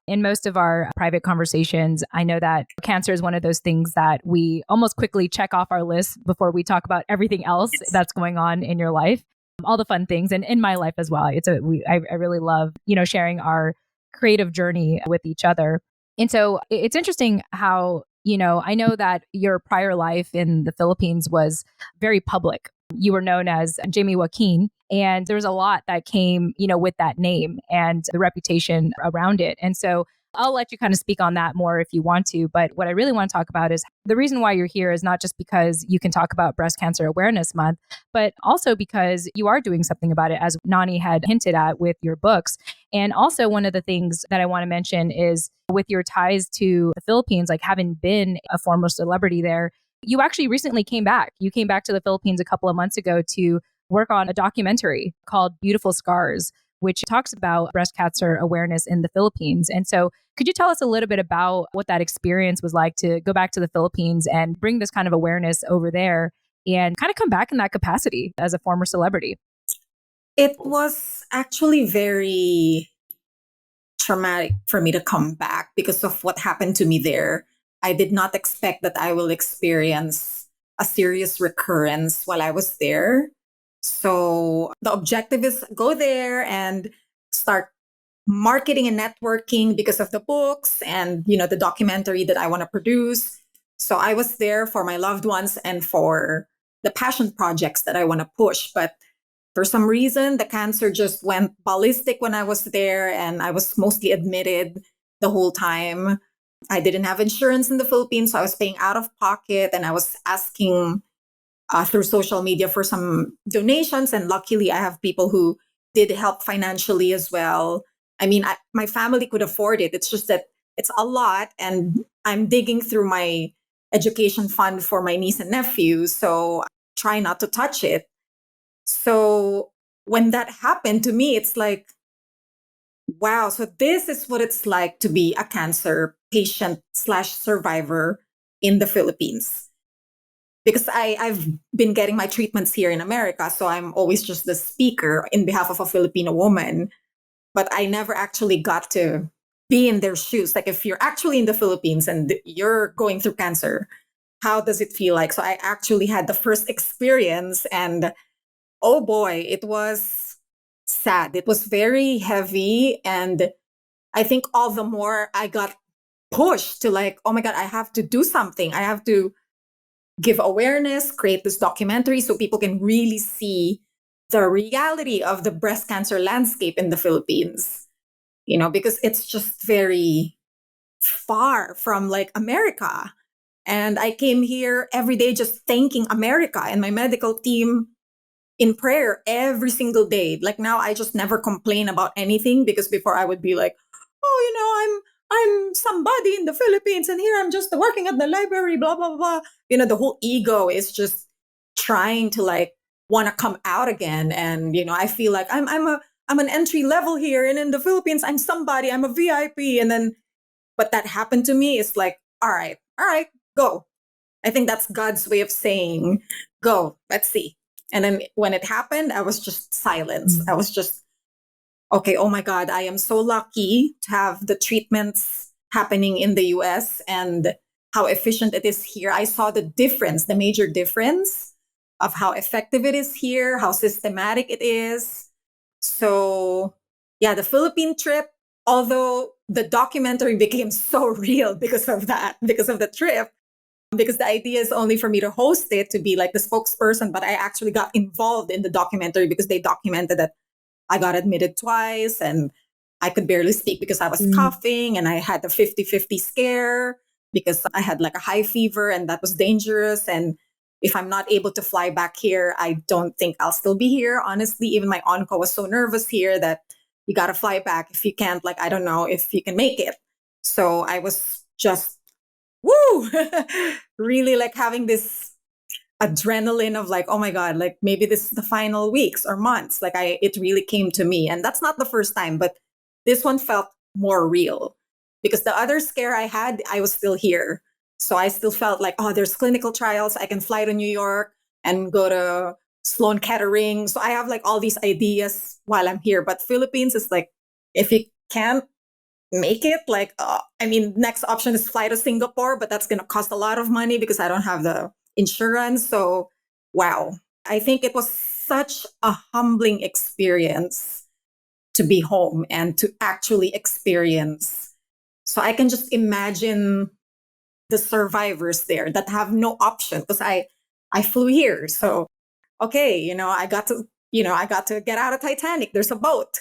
In most of our private conversations, I know that cancer is one of those things that we almost quickly check off our list before we talk about everything else that's going on in your life, all the fun things, and in my life as well. I really love sharing our creative journey with each other, and so it's interesting how I know that your prior life in the Philippines was very public. You were known as Jaymee WINS, and there's a lot that came, with that name and the reputation around it. And so I'll let you kind of speak on that more if you want to. But what I really want to talk about is the reason why you're here is not just because you can talk about Breast Cancer Awareness Month, but also because you are doing something about it, as Nani had hinted at with your books. And also, one of the things that I want to mention is with your ties to the Philippines, like having been a former celebrity there, you actually recently came back. You came back to the Philippines a couple of months ago to work on a documentary called Beautiful Scars, which talks about breast cancer awareness in the Philippines. And so, could you tell us a little bit about what that experience was like to go back to the Philippines and bring this kind of awareness over there and kind of come back in that capacity as a former celebrity? It was actually very traumatic for me to come back because of what happened to me there. I did not expect that I will experience a serious recurrence while I was there. So the objective is go there and start marketing and networking because of the books and the documentary that I want to produce. So I was there for my loved ones and for the passion projects that I want to push. But for some reason, the cancer just went ballistic when I was there, and I was mostly admitted the whole time. I didn't have insurance in the Philippines, so I was paying out of pocket, and I was asking through social media for some donations. And luckily, I have people who did help financially as well. I mean, my family could afford it. It's just that it's a lot, and I'm digging through my education fund for my niece and nephew. So try not to touch it. So when that happened to me, it's like, wow, so this is what it's like to be a cancer patient slash survivor in the Philippines. Because I've been getting my treatments here in America. So I'm always just the speaker in behalf of a Filipino woman. But I never actually got to be in their shoes. Like if you're actually in the Philippines and you're going through cancer, how does it feel like? So I actually had the first experience, and oh boy, it was sad. It was very heavy. And I think all the more I got pushed to like, oh my God, I have to do something. I have to give awareness, create this documentary so people can really see the reality of the breast cancer landscape in the Philippines, because it's just very far from like America. And I came here every day just thanking America and my medical team in prayer every single day. Like now I just never complain about anything, because before I would be like, oh, I'm somebody in the Philippines and here I'm just working at the library, blah blah blah. The whole ego is just trying to like want to come out again. And I feel like I'm an entry level here, and in the Philippines I'm somebody, I'm a VIP. And then but that happened to me, it's like, all right, go. I think that's God's way of saying, go, let's see. And then when it happened, I was just silence. I was just, okay, oh my God, I am so lucky to have the treatments happening in the US and how efficient it is here. I saw the difference, the major difference of how effective it is here, how systematic it is. So yeah, the Philippine trip, although the documentary became so real because of that, because of the trip, because the idea is only for me to host it, to be like the spokesperson, but I actually got involved in the documentary because they documented that I got admitted twice and I could barely speak because I was Mm. coughing, and I had the 50-50 scare because I had like a high fever and that was dangerous. And if I'm not able to fly back here, I don't think I'll still be here. Honestly, even my onco was so nervous here that you got to fly back. If you can't, like, I don't know if you can make it. So I was just, woo, really like having this adrenaline of like, oh my God, like maybe this is the final weeks or months. Like it really came to me. And that's not the first time, but this one felt more real because the other scare I had, I was still here. So I still felt like, oh, there's clinical trials. I can fly to New York and go to Sloan Kettering. So I have like all these ideas while I'm here. But Philippines is like, if you can't make it, like, I mean, next option is fly to Singapore, but that's going to cost a lot of money because I don't have the insurance. So, wow. I think it was such a humbling experience to be home and to actually experience. So I can just imagine the survivors there that have no option because I flew here. So, okay, I got to get out of Titanic. There's a boat.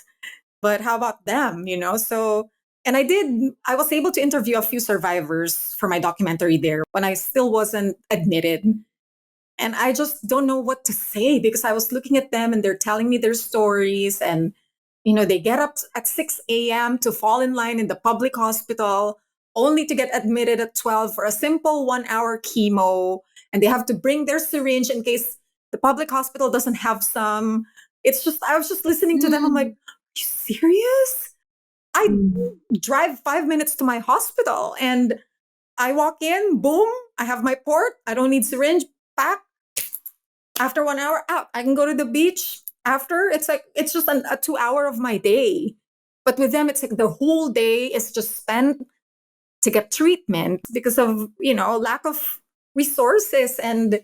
But how about them, So, and I was able to interview a few survivors for my documentary there when I still wasn't admitted. And I just don't know what to say because I was looking at them and they're telling me their stories. And, they get up at 6 a.m. to fall in line in the public hospital only to get admitted at 12 for a simple 1 hour chemo. And they have to bring their syringe in case the public hospital doesn't have some. I was just listening to them. I'm like, Mm. are you serious? I Mm. drive 5 minutes to my hospital and I walk in, boom, I have my port. I don't need syringe, pack. After 1 hour, out. I can go to the beach. After, it's just a 2 hour of my day. But with them, it's like the whole day is just spent to get treatment because of, lack of resources. And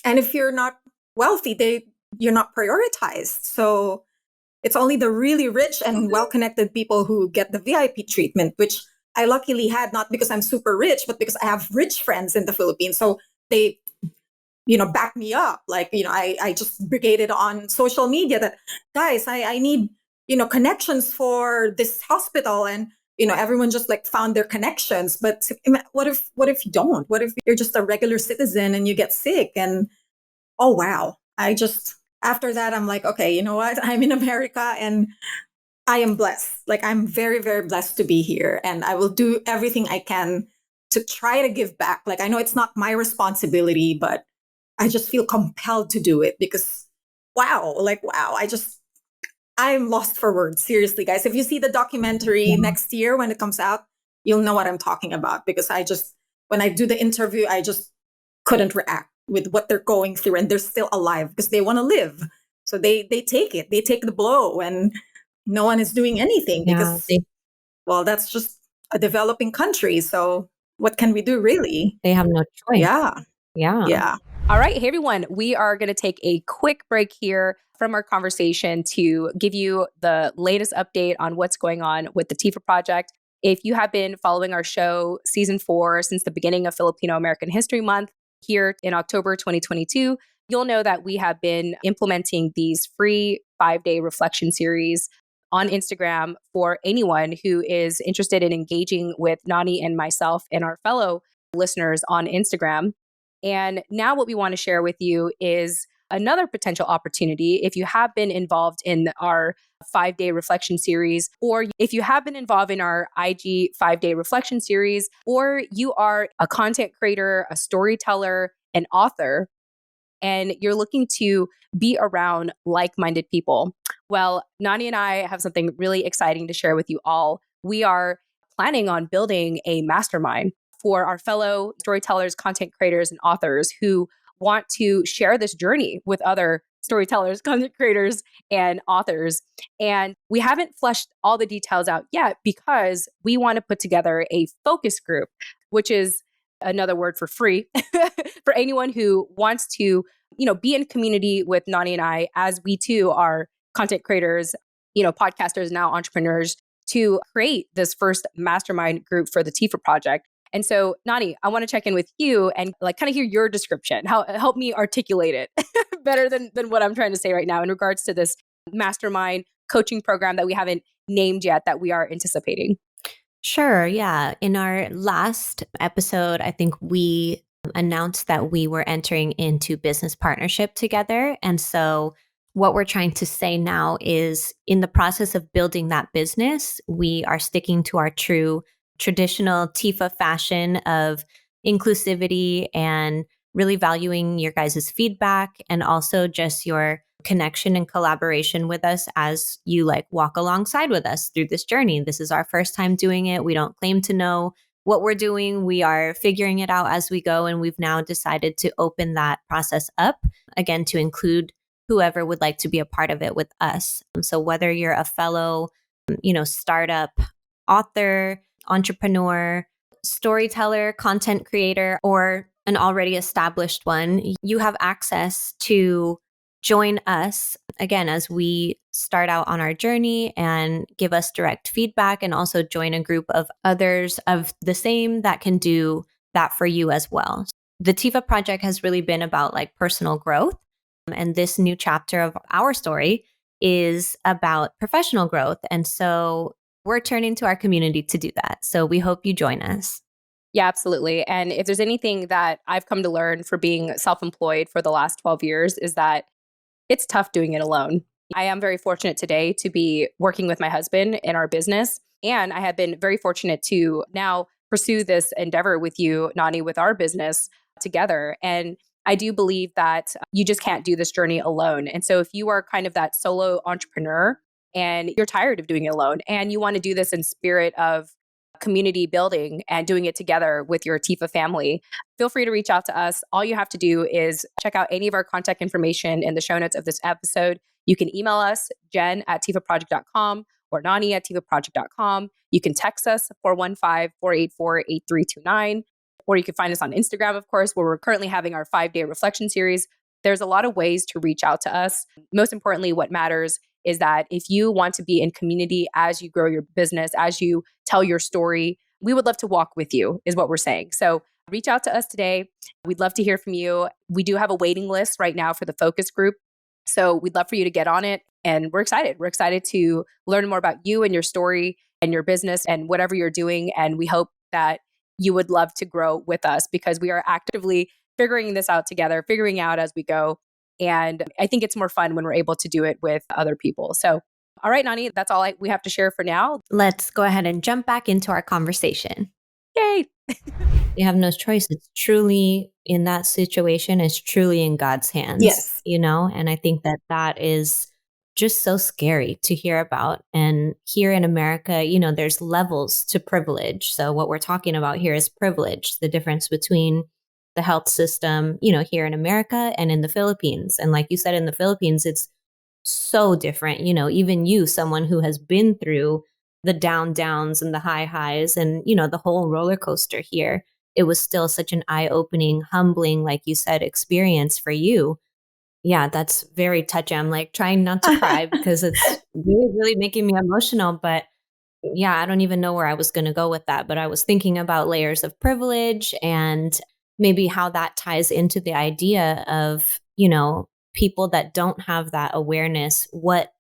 if you're not wealthy, you're not prioritized. So it's only the really rich and well-connected people who get the VIP treatment, which I luckily had, not because I'm super rich, but because I have rich friends in the Philippines. So they, back me up. Like, I just brigaded on social media that, guys, I need, connections for this hospital. And, everyone just like found their connections. But what if you don't? What if you're just a regular citizen and you get sick? And oh, wow. After that, I'm like, okay, you know what? I'm in America and I am blessed. Like, I'm very, very blessed to be here. And I will do everything I can to try to give back. Like, I know it's not my responsibility, but I just feel compelled to do it because, wow, like, wow. I'm lost for words. Seriously, guys. If you see the documentary Yeah. next year when it comes out, you'll know what I'm talking about because when I do the interview, I just couldn't react with what they're going through, and they're still alive because they want to live. So they take it. They take the blow, and no one is doing anything Yeah. because, well, that's just a developing country. So what can we do, really? They have no choice. Yeah, Yeah. yeah. All right. Hey, everyone. We are going to take a quick break here from our conversation to give you the latest update on what's going on with the TFAW Project. If you have been following our show, season 4, since the beginning of Filipino American History Month here in October 2022, you'll know that we have been implementing these free 5-day reflection series on Instagram for anyone who is interested in engaging with Nani and myself and our fellow listeners on Instagram. And now, what we want to share with you is another potential opportunity. If you have been involved in our 5-day reflection series, or if you have been involved in our IG 5-day reflection series, or you are a content creator, a storyteller, an author, and you're looking to be around like minded people, well, Nani and I have something really exciting to share with you all. We are planning on building a mastermind for our fellow storytellers, content creators, and authors who want to share this journey with other storytellers, content creators, and authors. And we haven't fleshed all the details out yet because we want to put together a focus group, which is another word for free for anyone who wants to, be in community with Nani and I, as we too are content creators podcasters, now entrepreneurs, to create this first mastermind group for the TFAW Project. And so, Nani, I want to check in with you and like kind of hear your description. Help me articulate it better than what I'm trying to say right now in regards to this mastermind coaching program that we haven't named yet that we are anticipating. Sure. Yeah. In our last episode, I think we announced that we were entering into business partnership together. And so what we're trying to say now is in the process of building that business, we are sticking to our true traditional TIFA fashion of inclusivity and really valuing your guys' feedback and also just your connection and collaboration with us as you like walk alongside with us through this journey. This is our first time doing it. We don't claim to know what we're doing. We are figuring it out as we go. And we've now decided to open that process up again to include whoever would like to be a part of it with us. So whether you're a fellow, startup author, entrepreneur, storyteller, content creator, or an already established one, you have access to join us again as we start out on our journey and give us direct feedback and also join a group of others of the same that can do that for you as well. The TFAW Project has really been about like personal growth. And this new chapter of our story is about professional growth. And so we're turning to our community to do that. So we hope you join us. Yeah, absolutely. And if there's anything that I've come to learn for being self-employed for the last 12 years is that it's tough doing it alone. I am very fortunate today to be working with my husband in our business. And I have been very fortunate to now pursue this endeavor with you, Nani, with our business together. And I do believe that you just can't do this journey alone. And so if you are kind of that solo entrepreneur and you're tired of doing it alone and you want to do this in spirit of community building and doing it together with your TIFA family, feel free to reach out to us. All you have to do is check out any of our contact information in the show notes of this episode. You can email us, jen@tifaproject.com or nani@tifaproject.com. You can text us 415-484-8329. Or you can find us on Instagram, of course, where we're currently having our 5-day reflection series. There's a lot of ways to reach out to us. Most importantly, what matters is that if you want to be in community as you grow your business, as you tell your story, we would love to walk with you, is what we're saying. So reach out to us today. We'd love to hear from you. We do have a waiting list right now for the focus group. So we'd love for you to get on it. And we're excited. We're excited to learn more about you and your story and your business and whatever you're doing. And we hope that you would love to grow with us because we are actively figuring this out together, figuring out as we go. And I think it's more fun when we're able to do it with other people. So, all right, Nani, that's all we have to share for now. Let's go ahead and jump back into our conversation. Yay. You have no choice. It's truly in that situation, it's truly in God's hands. Yes. And I think that is just so scary to hear about. And here in America, there's levels to privilege. So what we're talking about here is privilege, the difference between the health system, here in America and in the Philippines. And like you said, in the Philippines, it's so different. Even you, someone who has been through the downs and the highs and, the whole roller coaster here, it was still such an eye-opening, humbling, like you said, experience for you. Yeah, that's very touching. I'm like trying not to cry because it's really, really making me emotional. But yeah, I don't even know where I was going to go with that. But I was thinking about layers of privilege and maybe how that ties into the idea of, people that don't have that awareness, what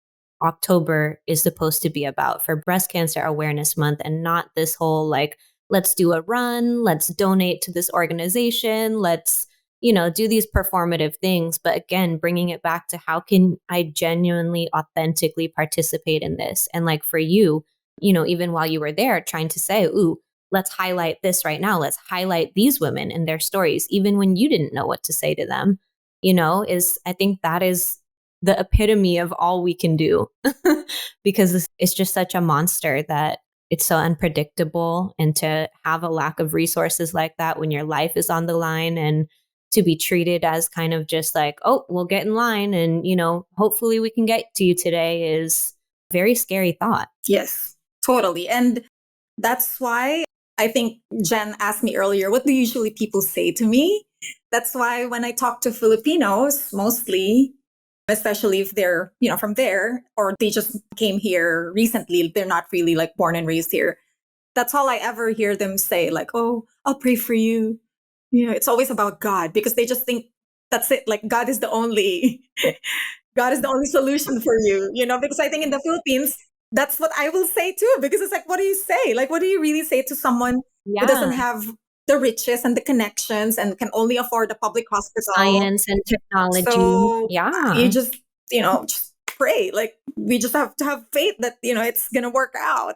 October is supposed to be about for Breast Cancer Awareness Month and not this whole like, let's do a run, let's donate to this organization, let's do these performative things. But again, bringing it back to how can I genuinely, authentically participate in this? And like for you, even while you were there trying to say, ooh, let's highlight this right now. Let's highlight these women and their stories, even when you didn't know what to say to them, I think that is the epitome of all we can do because it's just such a monster that it's so unpredictable. And to have a lack of resources like that when your life is on the line and to be treated as kind of just like, oh, we'll get in line and, hopefully we can get to you today is a very scary thought. Yes, totally. And that's why I think Jen asked me earlier, what do usually people say to me? That's why when I talk to Filipinos, mostly, especially if they're, from there, or they just came here recently. They're not really like born and raised here. That's all I ever hear them say, like, oh, I'll pray for you. It's always about God, because they just think that's it. Like God is the only God is the only solution for you, because I think in the Philippines, that's what I will say too, because it's like, what do you say? Like, what do you really say to someone who doesn't Yeah. have the riches and the connections and can only afford a public hospital? Science and technology. So you Yeah. just pray. Like, we just have to have faith that, it's going to work out.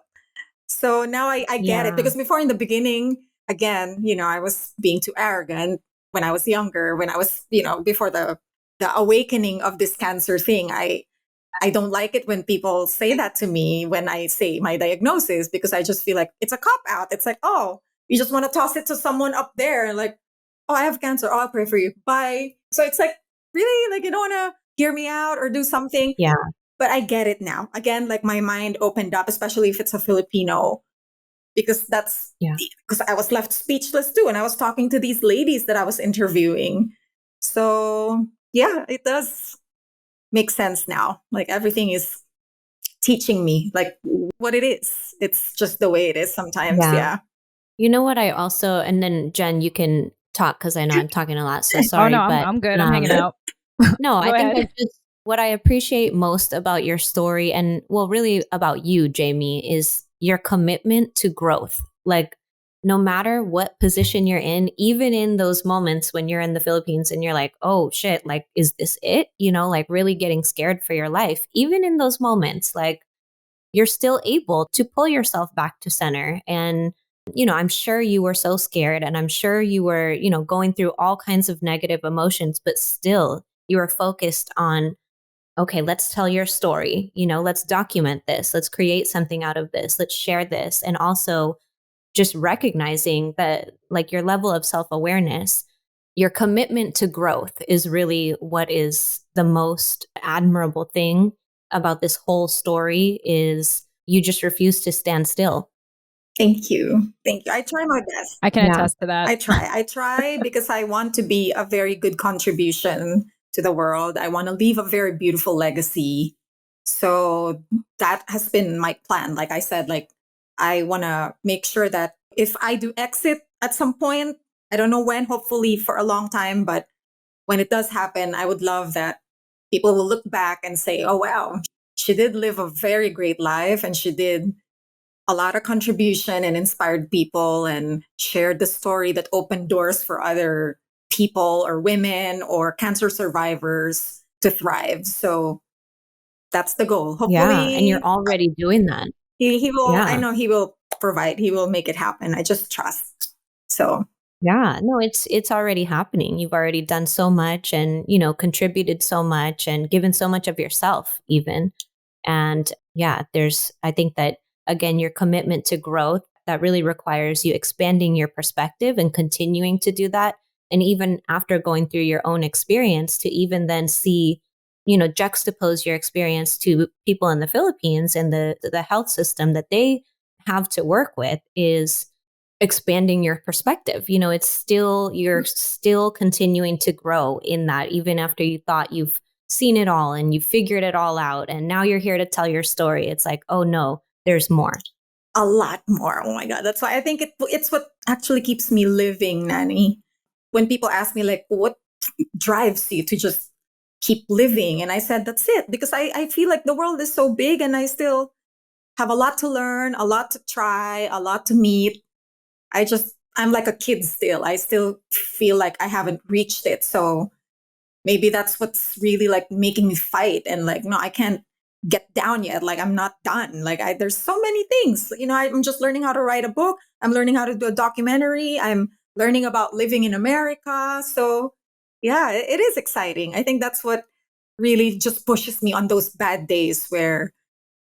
So now I get it, Yeah. because before, in the beginning, again, I was being too arrogant when I was younger, when I was, before the awakening of this cancer thing. I don't like it when people say that to me when I say my diagnosis, because I just feel like it's a cop out. It's like, oh, you just want to toss it to someone up there, like, oh, I have cancer. Oh, I'll pray for you. Bye. So it's like, really, like, you don't want to hear me out or do something. Yeah. But I get it now. Again, like, my mind opened up, especially if it's a Filipino, because because I was left speechless too. And I was talking to these ladies that I was interviewing. So yeah, it does make sense now. Like, everything is teaching me like what it is. It's just the way it is sometimes. Yeah. Yeah. You know what I also, and then Jen, you can talk because I know I'm talking a lot. So Oh sorry, no, but I'm good. I'm hanging out. no, I Go think ahead. what I appreciate most about your story, and well, really about you, Jaymee, is your commitment to growth. Like, no matter what position you're in, even in those moments when you're in the Philippines and you're like, oh shit, like, is this it? Like really getting scared for your life. Even in those moments, like, you're still able to pull yourself back to center. And, I'm sure you were so scared, and I'm sure you were, going through all kinds of negative emotions, but still you were focused on, okay, let's tell your story, let's document this, let's create something out of this, let's share this. And also just recognizing that, like, your level of self-awareness, your commitment to growth is really what is the most admirable thing about this whole story. Is you just refuse to stand still. Thank you. Thank you. I try my best. I can Yeah. attest to that. I try because I want to be a very good contribution to the world. I want to leave a very beautiful legacy. So that has been my plan. Like I said, like, I want to make sure that if I do exit at some point, I don't know when, hopefully for a long time, but when it does happen, I would love that people will look back and say, oh, wow, she did live a very great life, and she did a lot of contribution and inspired people and shared the story that opened doors for other people or women or cancer survivors to thrive. So that's the goal. Yeah. And you're Hopefully already doing that. he will, I Yeah. know he will provide, he will make it happen. I just trust. So Yeah, no, it's already happening. You've already done so much, and, contributed so much, and given so much of yourself even. And yeah, I think that, again, your commitment to growth, that really requires you expanding your perspective and continuing to do that. And even after going through your own experience, to even then see, juxtapose your experience to people in the Philippines and the health system that they have to work with, is expanding your perspective. It's still, you're still continuing to grow in that, even after you thought you've seen it all and you figured it all out, and now you're here to tell your story. It's like, oh no, there's more. a lot more. Oh my God. That's why I think it's what actually keeps me living, Nani. When people ask me, like, what drives you to just keep living? And I said, that's it. Because I feel like the world is so big, and I still have a lot to learn, a lot to try, a lot to meet. I'm like a kid still. I still feel like I haven't reached it. So maybe that's what's really like making me fight. And like, no, I can't get down yet. Like, I'm not done. Like, there's so many things. I'm just learning how to write a book. I'm learning how to do a documentary. I'm learning about living in America. So yeah, it is exciting. I think that's what really just pushes me on those bad days where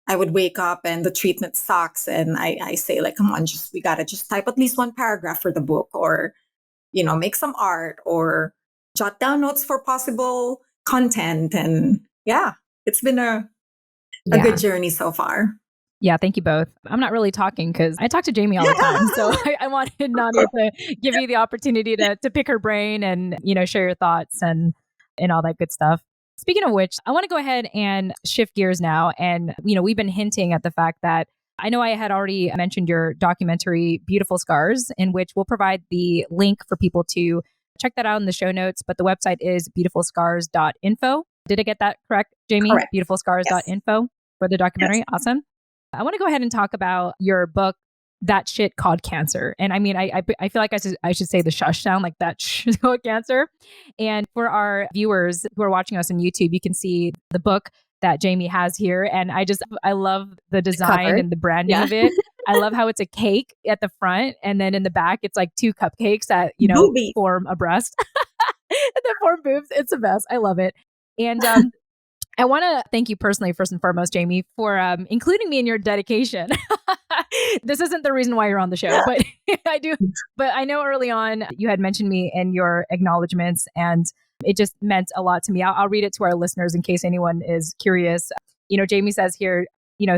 I would wake up and the treatment sucks. And I say, like, come on, we got to just type at least one paragraph for the book, or, make some art, or jot down notes for possible content. And yeah, it's been a good Yeah. journey so far. Yeah, thank you both. I'm not really talking because I talk to Jaymee all the time. So I wanted Nani to give you the opportunity to pick her brain and, share your thoughts and all that good stuff. Speaking of which, I want to go ahead and shift gears now. And, we've been hinting at the fact that I know I had already mentioned your documentary, Beautiful Scars, in which we'll provide the link for people to check that out in the show notes. But the website is beautifulscars.info. Did I get that correct, Jaymee? Correct. Yes. Beautifulscars.info for the documentary. Yes. Awesome. I want to go ahead and talk about your book, That Shit Called Cancer. And I mean, I feel like I should say the shush sound, like that shit called cancer. And for our viewers who are watching us on YouTube, you can see the book that Jaymee has here. And I love the design cover. and the branding of it. I love how it's a cake at the front. And then in the back, it's like two cupcakes that, Boobies. form a breast. that form boobs. It's the best. I love it. And I want to thank you personally, first and foremost, Jaymee, for including me in your dedication. This isn't the reason why you're on the show, but I do. But I know early on you had mentioned me in your acknowledgments, and it just meant a lot to me. I'll read it to our listeners in case anyone is curious. Jaymee says here,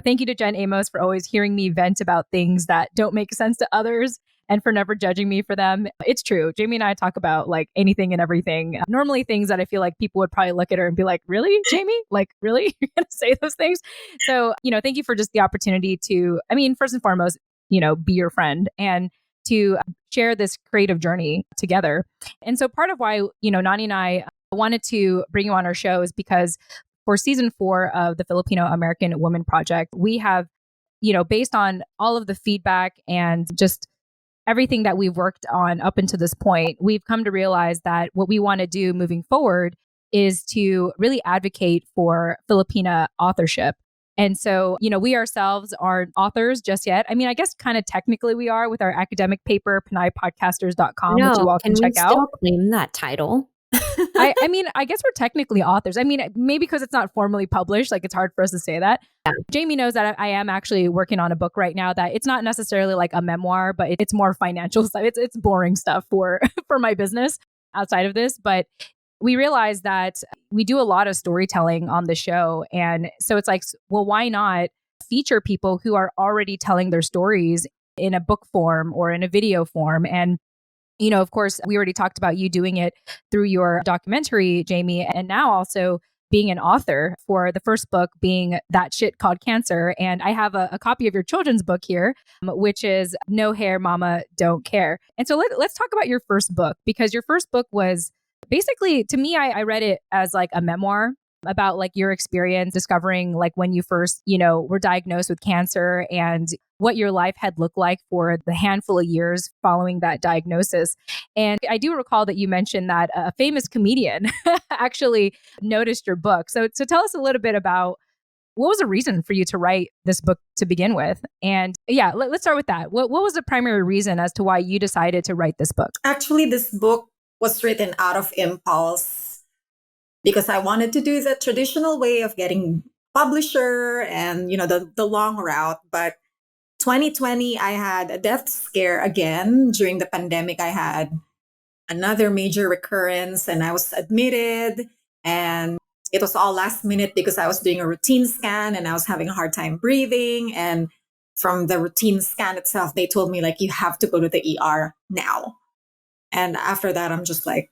thank you to Jen Amos for always hearing me vent about things that don't make sense to others and for never judging me for them. It's true. Jaymee and I talk about like anything and everything. Normally things that I feel like people would probably look at her and be like, really, Jaymee? Like, really? You're going to say those things? So, thank you for just the opportunity to, first and foremost, be your friend and to share this creative journey together. And so part of why, Nani and I wanted to bring you on our show is because for season 4 of the Filipino American Woman Project, we have, based on all of the feedback and just everything that we've worked on up until this point, we've come to realize that what we want to do moving forward is to really advocate for Filipina authorship. And so, we ourselves aren't authors just yet. I guess kind of technically we are with our academic paper, PinayPodcasters.com, which you all can check out. Can we still claim that title? I guess we're technically authors. Maybe because it's not formally published, like it's hard for us to say that. Yeah. Jaymee knows that I am actually working on a book right now that it's not necessarily like a memoir, but it's more financial stuff. It's boring stuff for my business outside of this. But we realized that we do a lot of storytelling on the show. And so it's like, well, why not feature people who are already telling their stories in a book form or in a video form? And of course, we already talked about you doing it through your documentary, Jaymee, and now also being an author for the first book being That Shit Called Cancer. And I have a copy of your children's book here, which is No Hair, Mama, Don't Care. And so let's talk about your first book, because your first book was basically, to me, I read it as like a memoir about like your experience discovering like when you first, were diagnosed with cancer and what your life had looked like for the handful of years following that diagnosis. And I do recall that you mentioned that a famous comedian actually noticed your book. So tell us a little bit about what was the reason for you to write this book to begin with? And yeah, let's start with that. What was the primary reason as to why you decided to write this book? Actually, this book was written out of impulse because I wanted to do the traditional way of getting publisher and, the long route. But 2020, I had a death scare again. During the pandemic, I had another major recurrence and I was admitted, and it was all last minute because I was doing a routine scan and I was having a hard time breathing. And from the routine scan itself, they told me like, you have to go to the ER now. And after that, I'm just like,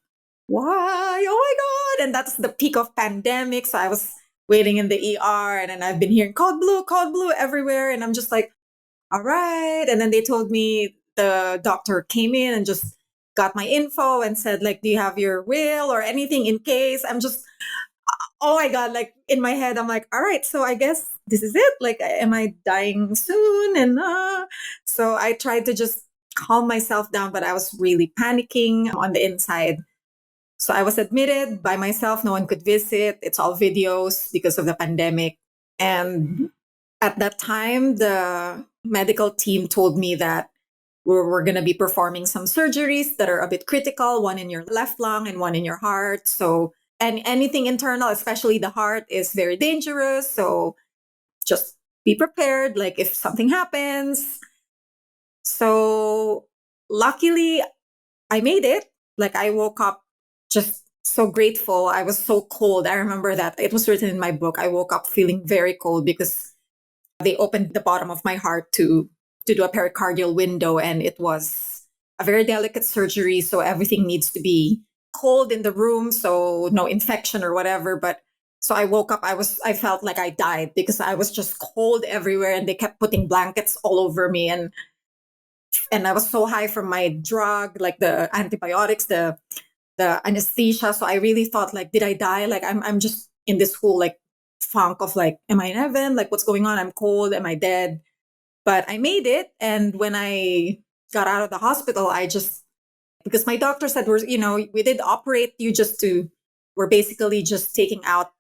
why? Oh my God. And that's the peak of pandemic. So I was waiting in the ER and then I've been hearing code blue everywhere. And I'm just like, all right. And then they told me the doctor came in and just got my info and said, like, do you have your will or anything in case? I'm just, oh my God, like in my head, I'm like, all right, so I guess this is it. Like, am I dying soon? And so I tried to just calm myself down, but I was really panicking on the inside. So I was admitted by myself. No one could visit. It's all videos because of the pandemic. And at that time, the medical team told me that we're going to be performing some surgeries that are a bit critical, one in your left lung and one in your heart. So, and anything internal, especially the heart, is very dangerous. So just be prepared, like if something happens. So luckily, I made it. Like I woke up just so grateful. I was so cold. I remember that it was written in my book. I woke up feeling very cold because they opened the bottom of my heart to do a pericardial window. And it was a very delicate surgery. So everything needs to be cold in the room. So no infection or whatever. But So I woke up, I felt like I died because I was just cold everywhere and they kept putting blankets all over me. And I was so high from my drug, like the antibiotics, the anesthesia. So I really thought like, did I die? Like I'm just in this whole like funk of like, am I in heaven? Like what's going on? I'm cold. Am I dead? But I made it. And when I got out of the hospital, because my doctor said, we did operate you we're basically just taking out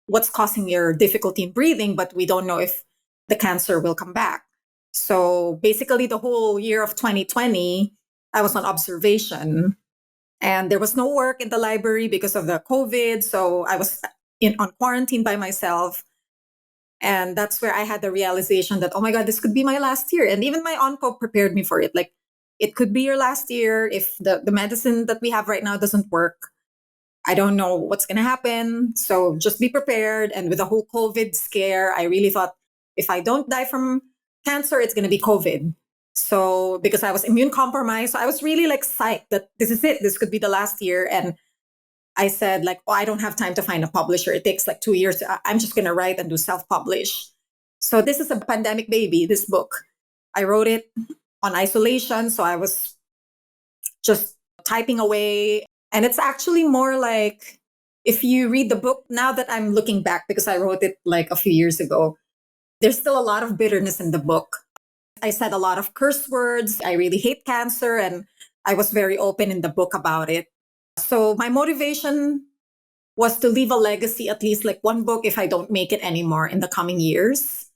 what's causing your difficulty in breathing, but we don't know if the cancer will come back. So basically the whole year of 2020, I was on observation and there was no work in the library because of the COVID. So I was on quarantine by myself. And that's where I had the realization that, oh my God, this could be my last year. And even my onco prepared me for it. Like, it could be your last year if the medicine that we have right now doesn't work. I don't know what's going to happen. So just be prepared. And with the whole COVID scare, I really thought if I don't die from cancer, it's going to be COVID. So because I was immune compromised, so I was really like psyched that this is it. This could be the last year. And I said like, oh, I don't have time to find a publisher. It takes like 2 years. I'm just going to write and do self-publish. So this is a pandemic baby, this book. I wrote it on isolation. So I was just typing away. And it's actually more like, if you read the book, now that I'm looking back, because I wrote it like a few years ago, there's still a lot of bitterness in the book. I said a lot of curse words. I really hate cancer. And I was very open in the book about it. So my motivation was to leave a legacy, at least like one book if I don't make it anymore in the coming years.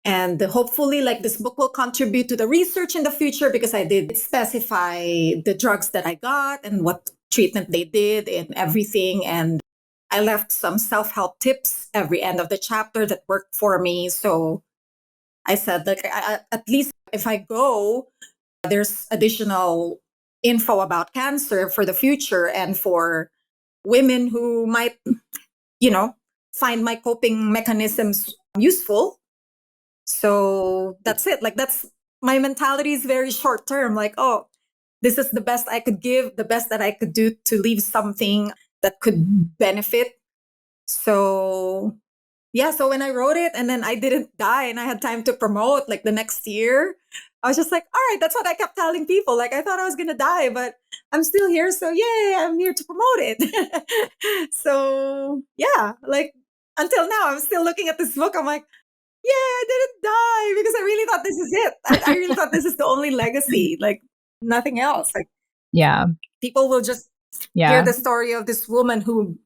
And hopefully, like this book will contribute to the research in the future because I did specify the drugs that I got and what treatment they did and everything. And I left some self-help tips every end of the chapter that worked for me. So I said, like, at least if I go, there's additional info about cancer for the future and for women who might, find my coping mechanisms useful. So that's it. Like that's my mentality is very short term. Like, oh, this is the best I could give, the best that I could do to leave something that could benefit. So yeah, so when I wrote it and then I didn't die and I had time to promote like the next year, I was just like, all right, that's what I kept telling people. Like I thought I was gonna die, but I'm still here. So yay, I'm here to promote it. So yeah, like until now, I'm still looking at this book. I'm like, yeah, I didn't die because I really thought this is it. I really thought this is the only legacy, like nothing else. Like Yeah. people will just hear the story of this woman who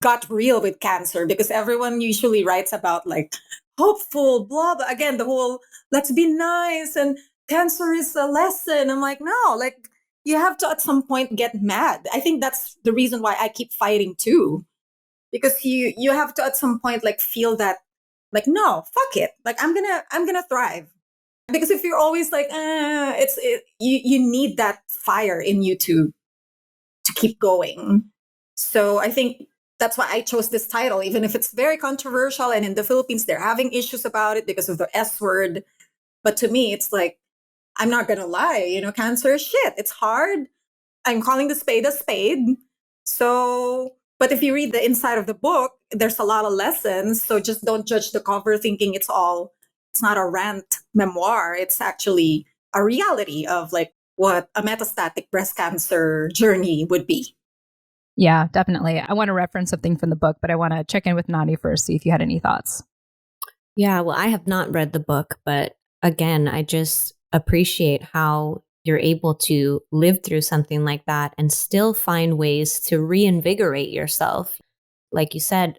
got real with cancer because everyone usually writes about like hopeful, blah, blah. Again, the whole let's be nice and cancer is a lesson. I'm like, no, like you have to at some point get mad. I think that's the reason why I keep fighting too. Because you have to at some point like feel that like no, fuck it. Like I'm gonna thrive. Because if you're always like, you need that fire in you to keep going. So I think that's why I chose this title, even if it's very controversial. And in the Philippines, they're having issues about it because of the S word. But to me, it's like, I'm not going to lie, cancer is shit. It's hard. I'm calling the spade a spade. So, but if you read the inside of the book, there's a lot of lessons. So just don't judge the cover thinking it's not a rant memoir. It's actually a reality of like what a metastatic breast cancer journey would be. Yeah, definitely. I want to reference something from the book, but I want to check in with Nani first, see if you had any thoughts. Yeah, well, I have not read the book, but again, I just appreciate how you're able to live through something like that and still find ways to reinvigorate yourself. Like you said,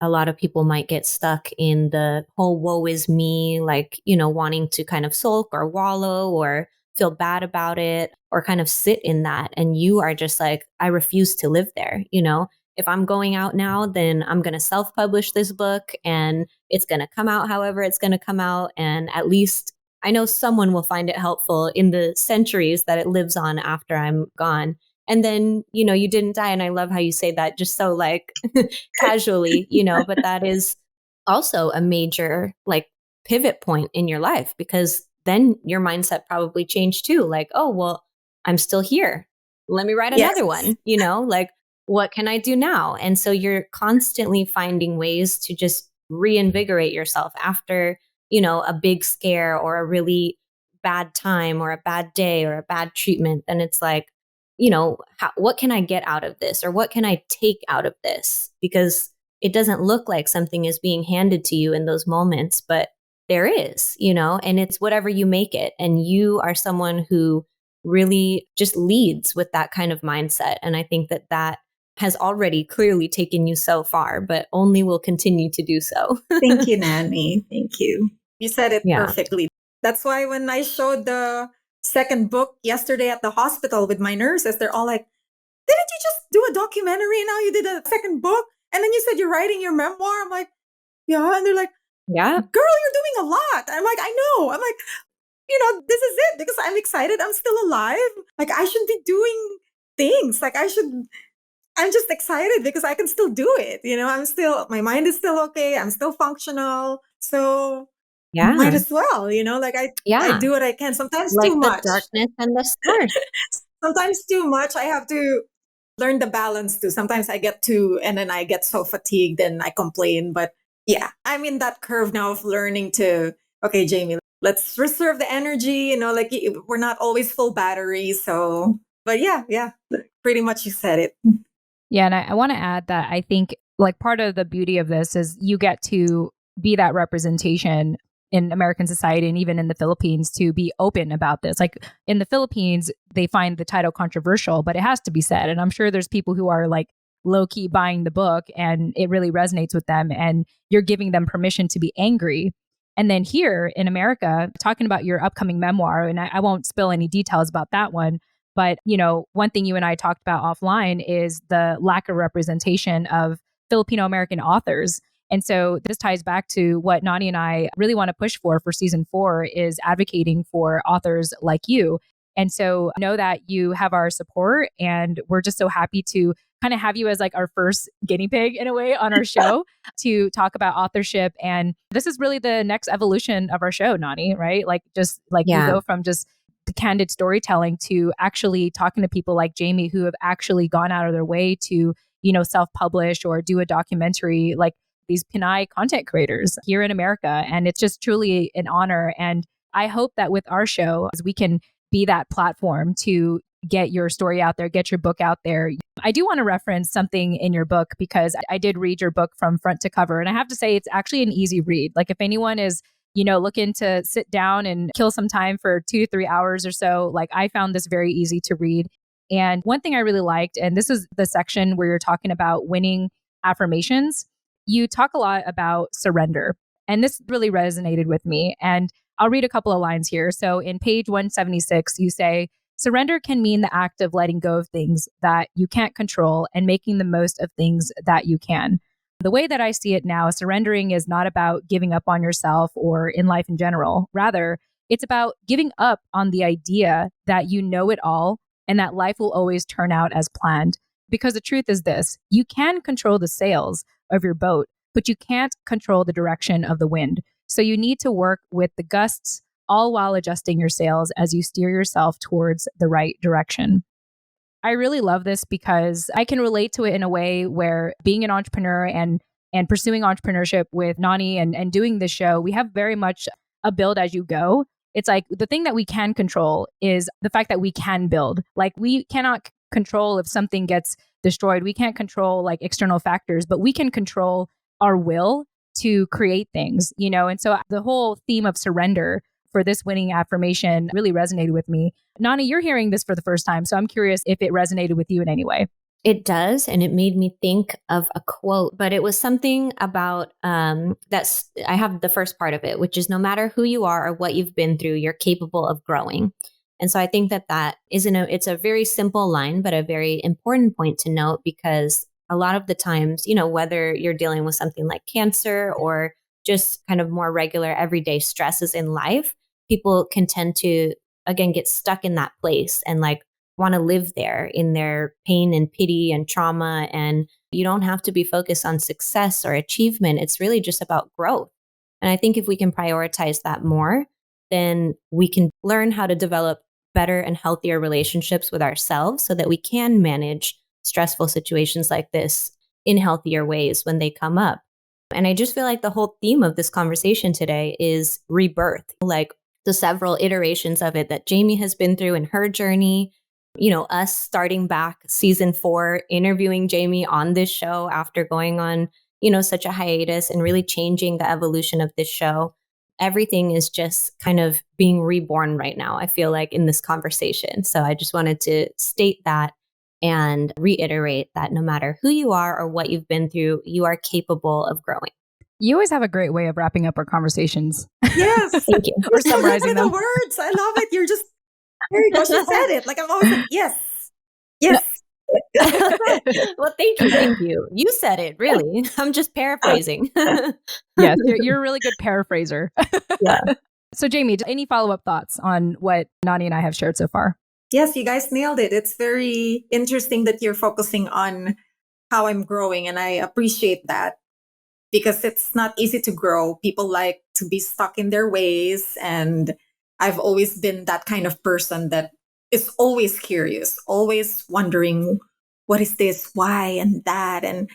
a lot of people might get stuck in the whole woe is me, like, wanting to kind of sulk or wallow or feel bad about it or kind of sit in that. And you are just like, I refuse to live there. If I'm going out now, then I'm going to self-publish this book and it's going to come out however it's going to come out. And at least I know someone will find it helpful in the centuries that it lives on after I'm gone. And then, you didn't die. And I love how you say that just so like casually, but that is also a major like pivot point in your life because then your mindset probably changed too. Like, oh, well, I'm still here. Let me write another one, like what can I do now? And so you're constantly finding ways to just reinvigorate yourself after, a big scare or a really bad time or a bad day or a bad treatment. And it's like, what can I get out of this, or what can I take out of this? Because it doesn't look like something is being handed to you in those moments, but there is, and it's whatever you make it. And you are someone who really just leads with that kind of mindset. And I think that that has already clearly taken you so far, but only will continue to do so. Thank you, Nani. Thank you. You said it Yeah. perfectly. That's why when I showed the second book yesterday at the hospital with my nurses, they're all like, didn't you just do a documentary and now you did a second book? And then you said you're writing your memoir. I'm like, yeah. And they're like, Yeah. girl, you're doing a lot. I'm like, I know. I'm like, this is it because I'm excited. I'm still alive. Like, I should be doing things. Like, I'm just excited because I can still do it. My mind is still okay. I'm still functional. So might Yeah. as well, like I do what I can. Sometimes Like too the much. darkness and the stars. Sometimes too much. I have to learn the balance too. Sometimes and then I get so fatigued and I complain. But yeah, I'm in that curve now of learning to, okay, Jaymee, let's reserve the energy, like we're not always full battery. So, but yeah, pretty much you said it. Yeah, and I want to add that I think like part of the beauty of this is you get to be that representation in American society and even in the Philippines to be open about this. Like in the Philippines, they find the title controversial, but it has to be said. And I'm sure there's people who are like low key buying the book and it really resonates with them and you're giving them permission to be angry. And then here in America, talking about your upcoming memoir, and I won't spill any details about that one, but, one thing you and I talked about offline is the lack of representation of Filipino American authors. And so this ties back to what Nani and I really want to push for season 4 is advocating for authors like you. And so know that you have our support and we're just so happy to kind of have you as like our first guinea pig in a way on our show to talk about authorship. And this is really the next evolution of our show, Nani, right? Like just like we go from just the candid storytelling to actually talking to people like Jaymee who have actually gone out of their way to, self-publish or do a documentary, like these Pinay content creators here in America. And it's just truly an honor. And I hope that with our show, we can be that platform to get your story out there, get your book out there. I do want to reference something in your book because I did read your book from front to cover. And I have to say, it's actually an easy read. Like if anyone is looking to sit down and kill some time for 2 to 3 hours or so, like I found this very easy to read. And one thing I really liked, and this is the section where you're talking about winning affirmations, you talk a lot about surrender. And this really resonated with me. And I'll read a couple of lines here. So in page 176, you say, surrender can mean the act of letting go of things that you can't control and making the most of things that you can. The way that I see it now, surrendering is not about giving up on yourself or in life in general. Rather, it's about giving up on the idea that you know it all and that life will always turn out as planned. Because the truth is this, you can control the sails of your boat, but you can't control the direction of the wind. So you need to work with the gusts, all while adjusting your sails as you steer yourself towards the right direction. I really love this because I can relate to it in a way where being an entrepreneur and pursuing entrepreneurship with Nani and doing this show, we have very much a build as you go. It's like the thing that we can control is the fact that we can build. Like we cannot control if something gets destroyed. We can't control like external factors, but we can control our will to create things, And so the whole theme of surrender for this winning affirmation really resonated with me. Nani, you're hearing this for the first time, so I'm curious if it resonated with you in any way. It does. And it made me think of a quote, but it was something about that's, I have the first part of it, which is no matter who you are or what you've been through, you're capable of growing. And so I think that it's a very simple line, but a very important point to note because a lot of the times, whether you're dealing with something like cancer or just kind of more regular everyday stresses in life, people can tend to, again, get stuck in that place and like want to live there in their pain and pity and trauma. And you don't have to be focused on success or achievement. It's really just about growth. And I think if we can prioritize that more, then we can learn how to develop better and healthier relationships with ourselves so that we can manage stressful situations like this in healthier ways when they come up. And I just feel like the whole theme of this conversation today is rebirth, like the several iterations of it that Jaymee has been through in her journey. Us starting back season 4, interviewing Jaymee on this show after going on, such a hiatus and really changing the evolution of this show. Everything is just kind of being reborn right now, I feel like, in this conversation. So I just wanted to state that and reiterate that no matter who you are or what you've been through, you are capable of growing. You always have a great way of wrapping up our conversations. Yes. Thank you. Or summarizing them. the words. I love it. You're just, there you go. She said it. Like, I'm always like, yes. Yes. Well, thank you. Thank you. You said it, really. I'm just paraphrasing. Yes, you're a really good paraphraser. Yeah. So Jaymee, any follow-up thoughts on what Nani and I have shared so far? Yes, you guys nailed it. It's very interesting that you're focusing on how I'm growing, and I appreciate that because it's not easy to grow. People like to be stuck in their ways, and I've always been that kind of person that is always curious, always wondering, what is this, why, and that. And,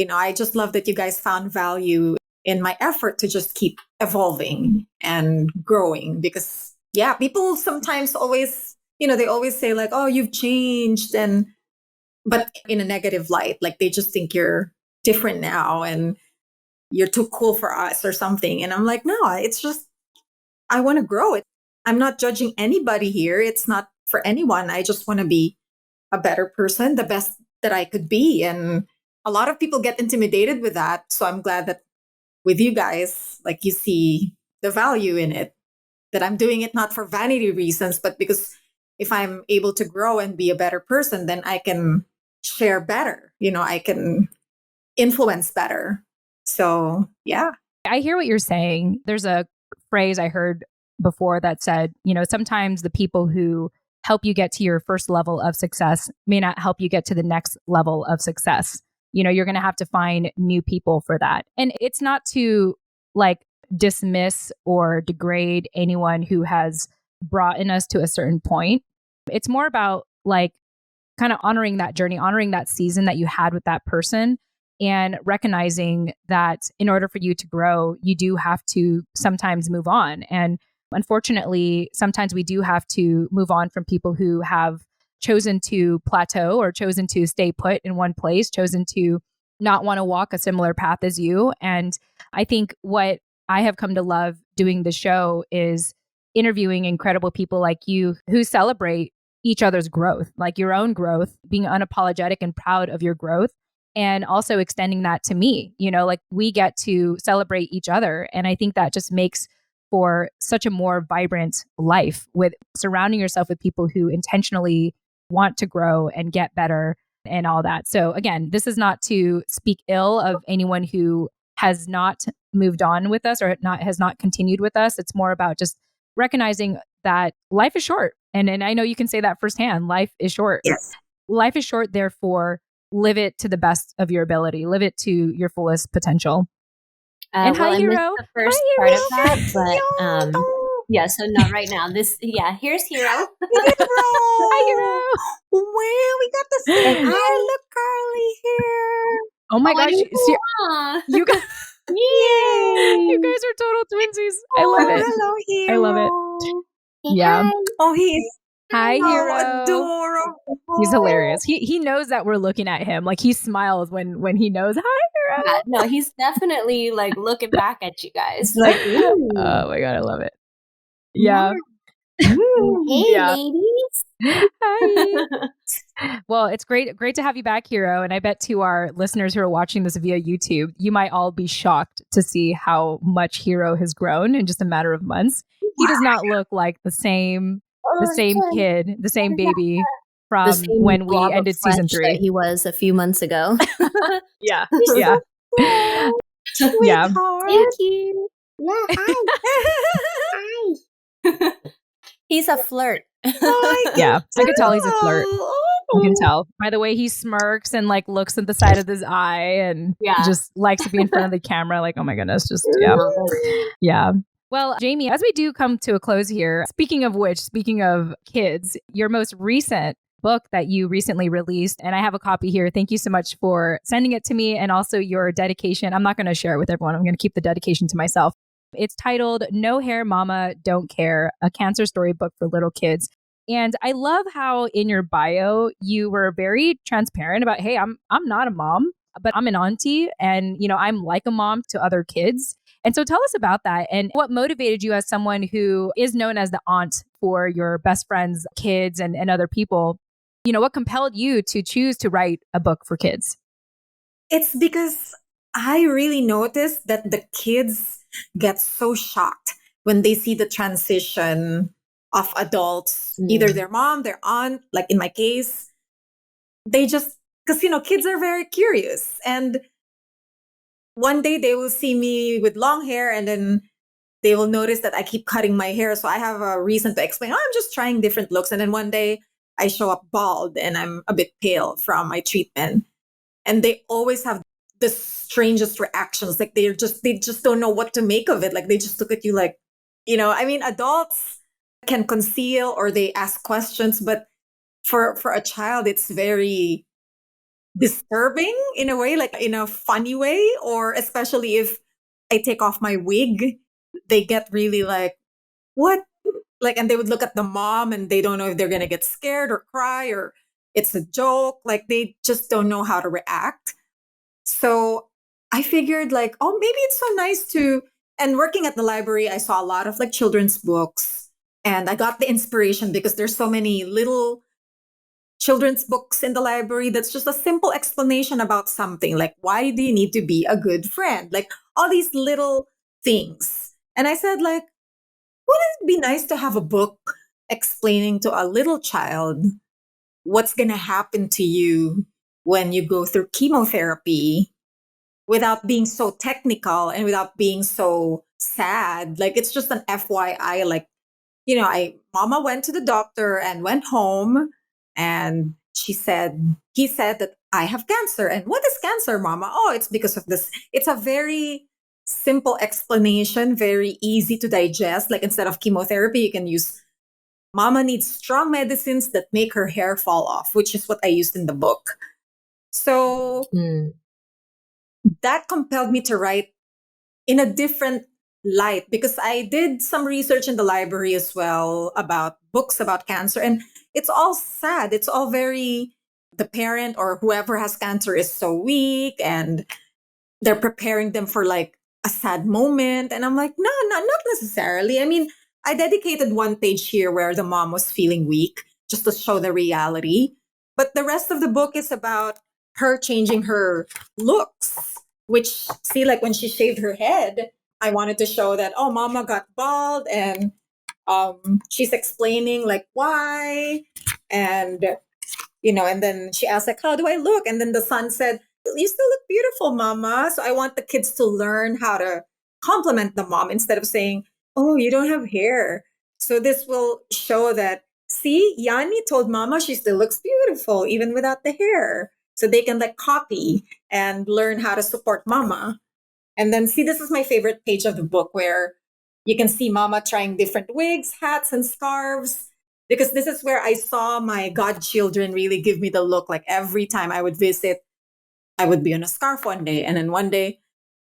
I just love that you guys found value in my effort to just keep evolving and growing because, yeah, people sometimes always, they always say like, oh, you've changed. But in a negative light, like they just think you're different now and you're too cool for us or something. And I'm like, no, it's just, I want to grow it. I'm not judging anybody here. It's not for anyone. I just want to be a better person, the best that I could be. And a lot of people get intimidated with that. So I'm glad that with you guys, like you see the value in it, that I'm doing it not for vanity reasons, but because if I'm able to grow and be a better person, then I can share better. I can influence better. So, yeah. I hear what you're saying. There's a phrase I heard before that said, sometimes the people who help you get to your first level of success may not help you get to the next level of success. You're going to have to find new people for that. And it's not to like dismiss or degrade anyone who has brought in us to a certain point. It's more about like kind of honoring that journey, honoring that season that you had with that person, and recognizing that in order for you to grow, you do have to sometimes move on. And unfortunately, sometimes we do have to move on from people who have chosen to plateau or chosen to stay put in one place, chosen to not want to walk a similar path as you. And I think what I have come to love doing the show is interviewing incredible people like you who celebrate each other's growth, like your own growth, being unapologetic and proud of your growth, and also extending that to me. Like we get to celebrate each other. And I think that just makes for such a more vibrant life, with surrounding yourself with people who intentionally want to grow and get better and all that. So again, this is not to speak ill of anyone who has not moved on with us or has not continued with us. It's more about just recognizing that life is short. And I know you can say that firsthand. Life is short. Yes. Life is short. Therefore, live it to the best of your ability. Live it to your fullest potential. And well, hi, I Hero. missed the first part of that, but yeah, so not right now. Here's Hero. Hi, Hero. Well, we got the same hair. Look, Carly here. Oh my gosh. You guys, Yay! you guys are total twinsies. I love it. Hello, Hero. I love it. Yeah. Oh, he's Hi, Hero. adorable. He's hilarious. He knows that we're looking at him. Like he smiles when he knows. Hi, Hero. Yeah, no, he's definitely like looking back at you guys. Like, oh my God, I love it. Yeah. Hey, Yeah. ladies. Hi. Well, it's great to have you back, Hero. And I bet to our listeners who are watching this via YouTube, you might all be shocked to see how much Hero has grown in just a matter of months. He does not look like the same kid, the same baby from when we ended season 3 that he was a few months ago. Yeah. Yeah. Yeah. Thank you. Yeah, hi. He's a flirt. Yeah, I could tell he's a flirt. You can tell by the way he smirks and like looks at the side of his eye and just likes to be in front of the camera. Like, oh my goodness, just yeah. Well, Jaymee, as we do come to a close here, speaking of kids, your most recent book that you recently released, and I have a copy here. Thank you so much for sending it to me and also your dedication. I'm not going to share it with everyone. I'm going to keep the dedication to myself. It's titled No Hair Mama Don't Care, a cancer storybook for little kids. And I love how in your bio you were very transparent about, hey, I'm not a mom, but I'm an auntie and I'm like a mom to other kids. And so tell us about that and what motivated you as someone who is known as the aunt for your best friends, kids, and other people. What compelled you to choose to write a book for kids? It's because I really noticed that the kids get so shocked when they see the transition of adults, either their mom, their aunt, like in my case, they just, because, kids are very curious. And one day they will see me with long hair and then they will notice that I keep cutting my hair. So I have a reason to explain, oh, I'm just trying different looks. And then one day I show up bald and I'm a bit pale from my treatment. And they always have the strangest reactions. Like they just don't know what to make of it. Like they just look at you like, adults can conceal or they ask questions, but for a child, it's very disturbing in a way, like in a funny way, or especially if I take off my wig, they get really like, what? Like, and they would look at the mom and they don't know if they're going to get scared or cry or it's a joke. Like, they just don't know how to react. So I figured, like, oh, maybe it's so nice to. And working at the library, I saw a lot of like children's books and I got the inspiration because there's so many little children's books in the library that's just a simple explanation about something like why do you need to be a good friend, like all these little things. And I said, like, wouldn't it be nice to have a book explaining to a little child what's going to happen to you when you go through chemotherapy without being so technical and without being so sad. Like, it's just an FYI, like, mama went to the doctor and went home and he said that I have cancer. And what is cancer, mama? Oh, it's because of this. It's a very simple explanation, very easy to digest. Like, instead of chemotherapy, you can use mama needs strong medicines that make her hair fall off, which is what I used in the book. So that compelled me to write in a different light because I did some research in the library as well about books about cancer, and it's all sad. It's all very, the parent or whoever has cancer is so weak and they're preparing them for like a sad moment. And I'm like, no, not necessarily. I mean, I dedicated one page here where the mom was feeling weak just to show the reality. But the rest of the book is about her changing her looks, which, see, like when she shaved her head, I wanted to show that, oh, mama got bald and she's explaining like why. And, and then she asked, like, how do I look? And then the son said, you still look beautiful, mama. So I want the kids to learn how to compliment the mom instead of saying, oh, you don't have hair. So this will show that, see, Yani told mama she still looks beautiful even without the hair. So they can like copy and learn how to support mama. And then see, this is my favorite page of the book where you can see mama trying different wigs, hats, and scarves. Because this is where I saw my godchildren really give me the look. Like every time I would visit, I would be on a scarf one day. And then one day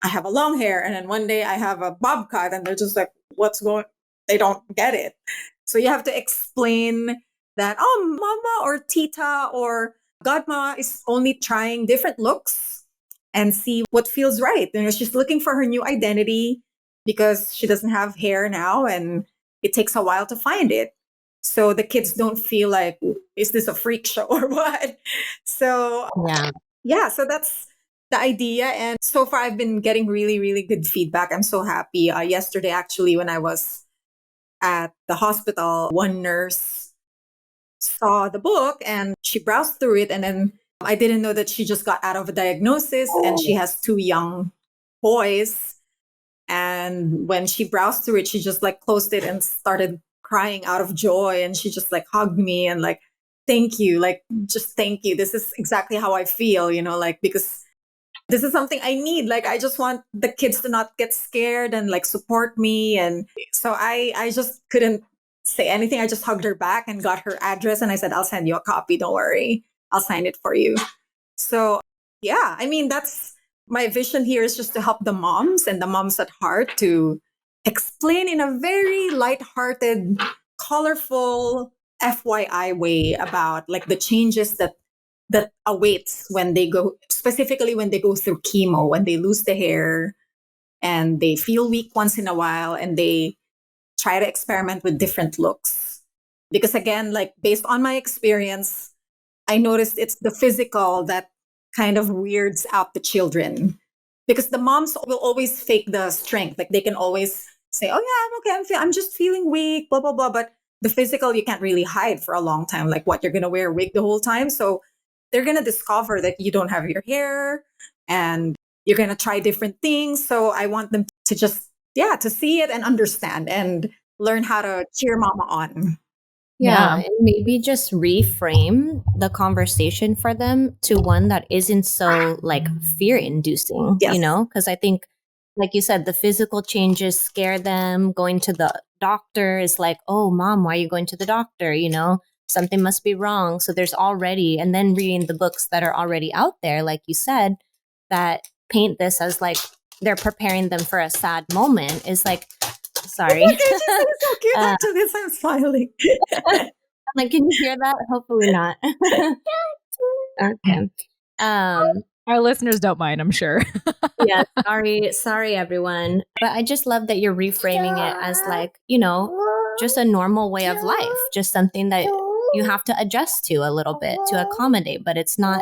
I have a long hair. And then one day I have a bob cut. And they're just like, what's going? They don't get it. So you have to explain that, oh, mama or tita or godma is only trying different looks and see what feels right. She's looking for her new identity because she doesn't have hair now and it takes a while to find it. So the kids don't feel like, is this a freak show or what? So so that's the idea. And so far I've been getting really, really good feedback. I'm so happy. Yesterday, actually, when I was at the hospital, one nurse saw the book and she browsed through it. And then I didn't know that she just got out of a diagnosis and she has two young boys. And when she browsed through it, she just like closed it and started crying out of joy. And she just like hugged me and like, thank you. Like, just thank you. This is exactly how I feel, like, because this is something I need. Like, I just want the kids to not get scared and like support me. And so I just couldn't say anything. I just hugged her back and got her address. And I said, I'll send you a copy. Don't worry. I'll sign it for you. So, yeah, I mean, that's my vision here is just to help the moms and the moms at heart to explain in a very lighthearted, colorful, FYI way about like the changes that awaits when they go, specifically when they go through chemo, when they lose the hair and they feel weak once in a while and they try to experiment with different looks. Because again, like based on my experience, I noticed it's the physical that kind of weirds out the children. Because the moms will always fake the strength. Like they can always say, "Oh yeah, I'm okay. I'm just feeling weak." Blah blah blah. But the physical you can't really hide for a long time. Like what you're gonna wear a wig the whole time. So they're gonna discover that you don't have your hair, and you're gonna try different things. So I want them to just to see it and understand and learn how to cheer mama on. Yeah, and maybe just reframe the conversation for them to one that isn't so like fear inducing, Yes. you know? Because I think, like you said, the physical changes scare them. Going to the doctor is like, oh, mom, why are you going to the doctor? You know, something must be wrong. So there's already, and then reading the books that are already out there, like you said, that paint this as like they're preparing them for a sad moment is like, sorry. Okay, she's so cute after this. I'm smiling. Like, can you hear that? Hopefully not. Okay. Our listeners don't mind, I'm sure. Yeah, sorry everyone. But I just love that you're reframing it as like, you know, just a normal way of life, just something that you have to adjust to a little bit to accommodate, but it's not,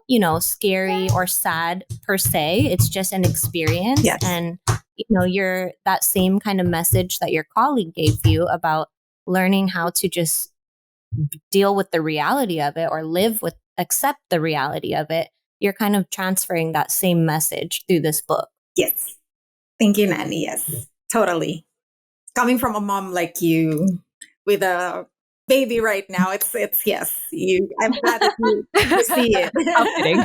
you know, scary or sad per se. It's just an experience. Yes. And, you know, you're that same kind of message that your colleague gave you about learning how to just deal with the reality of it or accept the reality of it. You're kind of transferring that same message through this book. Yes. Thank you, Nani. Yes, totally. Coming from a mom like you with a baby right now, it's yes. I'm glad that you see it. Kidding.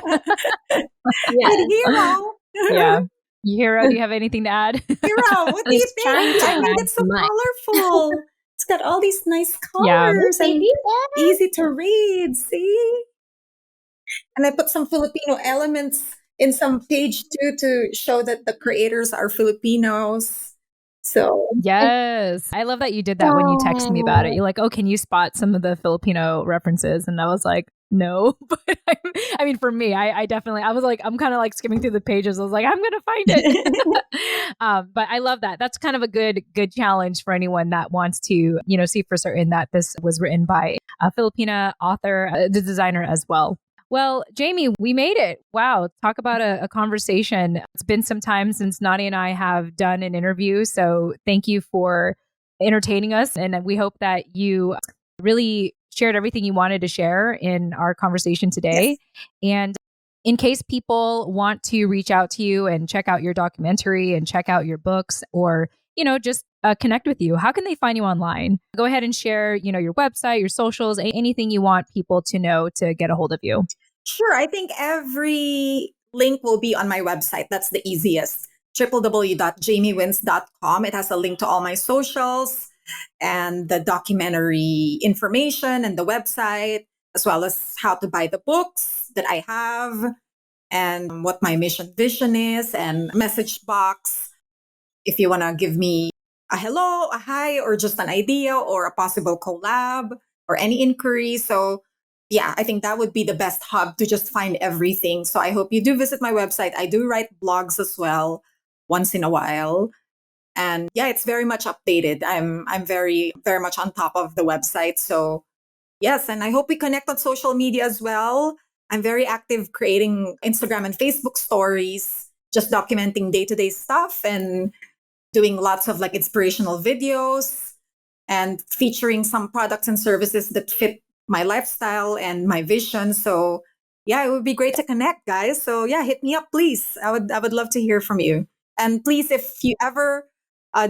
Hero. Yeah. Hero, do you have anything to add? Hero, what do you think? I mean, it's so colorful. It's got all these nice colors and easy to read. See? And I put some Filipino elements in some page too to show that the creators are Filipinos. So yes, I love that you did that when you texted me about it. You're like, "Oh, can you spot some of the Filipino references?" And I was like, "No," but I mean, for me, I definitely, I was like, I'm kind of like skimming through the pages. I was like, I'm gonna find it. But I love that. That's kind of a good challenge for anyone that wants to, you know, see for certain that this was written by a Filipina author, the designer as well. Well, Jaymee, we made it. Wow. Talk about a conversation. It's been some time since Nani and I have done an interview. So thank you for entertaining us. And we hope that you really shared everything you wanted to share in our conversation today. Yes. And in case people want to reach out to you and check out your documentary and check out your books, or, you know, just connect with you, how can they find you online? Go ahead and share, you know, your website, your socials, anything you want people to know to get a hold of you. Sure. I think every link will be on my website. That's the easiest. www.jaymeewins.com. It has a link to all my socials and the documentary information and the website, as well as how to buy the books that I have and what my mission vision is, and message box if you want to give me a hello, a hi, or just an idea or a possible collab or any inquiry. So yeah, I think that would be the best hub to just find everything. So I hope you do visit my website. I do write blogs as well once in a while. And yeah, it's very much updated. I'm very, very much on top of the website. So yes, and I hope we connect on social media as well. I'm very active creating Instagram and Facebook stories, just documenting day-to-day stuff and doing lots of like inspirational videos and featuring some products and services that fit my lifestyle and my vision. So yeah, it would be great to connect, guys. So yeah, hit me up, please. I would love to hear from you. And please, if you ever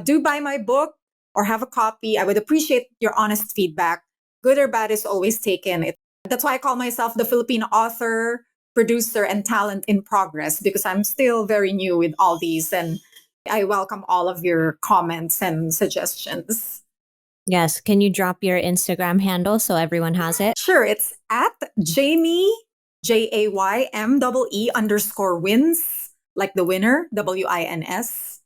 do buy my book or have a copy, I would appreciate your honest feedback. Good or bad is always taken. That's why I call myself the Filipino author, producer, and talent in progress, because I'm still very new with all these, and I welcome all of your comments and suggestions. Yes. Can you drop your Instagram handle so everyone has it? Sure, it's at Jaymee, JAYMEE_wins, like the winner, WINS.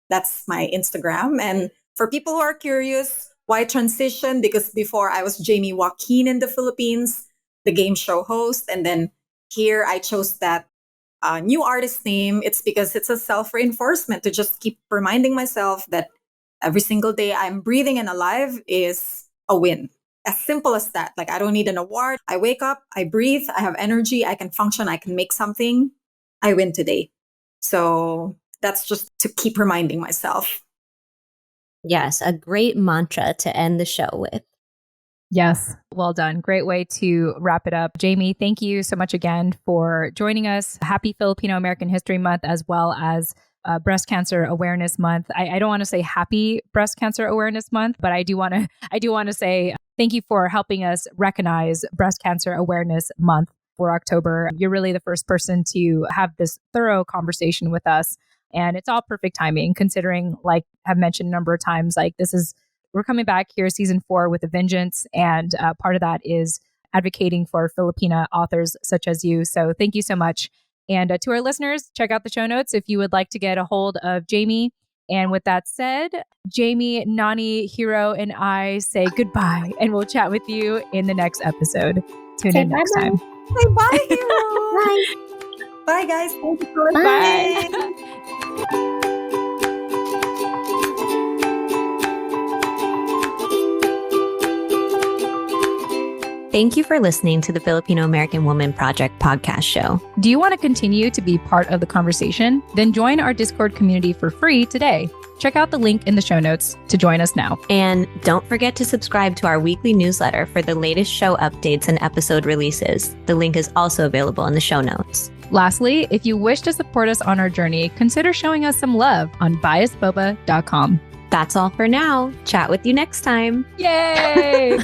That's my Instagram. And for people who are curious, why transition? Because before I was Jaymee Joaquin in the Philippines, the game show host. And then here I chose that new artist name. It's because it's a self reinforcement to just keep reminding myself that every single day I'm breathing and alive is a win. As simple as that. Like, I don't need an award. I wake up, I breathe, I have energy, I can function, I can make something. I win today. So that's just to keep reminding myself. Yes, a great mantra to end the show with. Yes. Well done. Great way to wrap it up. Jaymee, thank you so much again for joining us. Happy Filipino American History Month, as well as Breast Cancer Awareness Month. I don't want to say Happy Breast Cancer Awareness Month, but I do want to say thank you for helping us recognize Breast Cancer Awareness Month for October. You're really the first person to have this thorough conversation with us. And it's all perfect timing, considering, like I've mentioned a number of times, like we're coming back here season 4 with a vengeance. And part of that is advocating for Filipina authors such as you. So thank you so much. And to our listeners, check out the show notes if you would like to get a hold of Jaymee. And with that said, Jaymee, Nani, Hero, and I say goodbye, and we'll chat with you in the next episode. Tune in next time. Say bye, Hero. Bye. Bye, guys. Thank you for Bye. listening. Thank you for listening to the Filipino American Woman Project podcast show. Do you want to continue to be part of the conversation? Then join our Discord community for free today. Check out the link in the show notes to join us now. And don't forget to subscribe to our weekly newsletter for the latest show updates and episode releases. The link is also available in the show notes. Lastly, if you wish to support us on our journey, consider showing us some love on biasboba.com. That's all for now. Chat with you next time. Yay!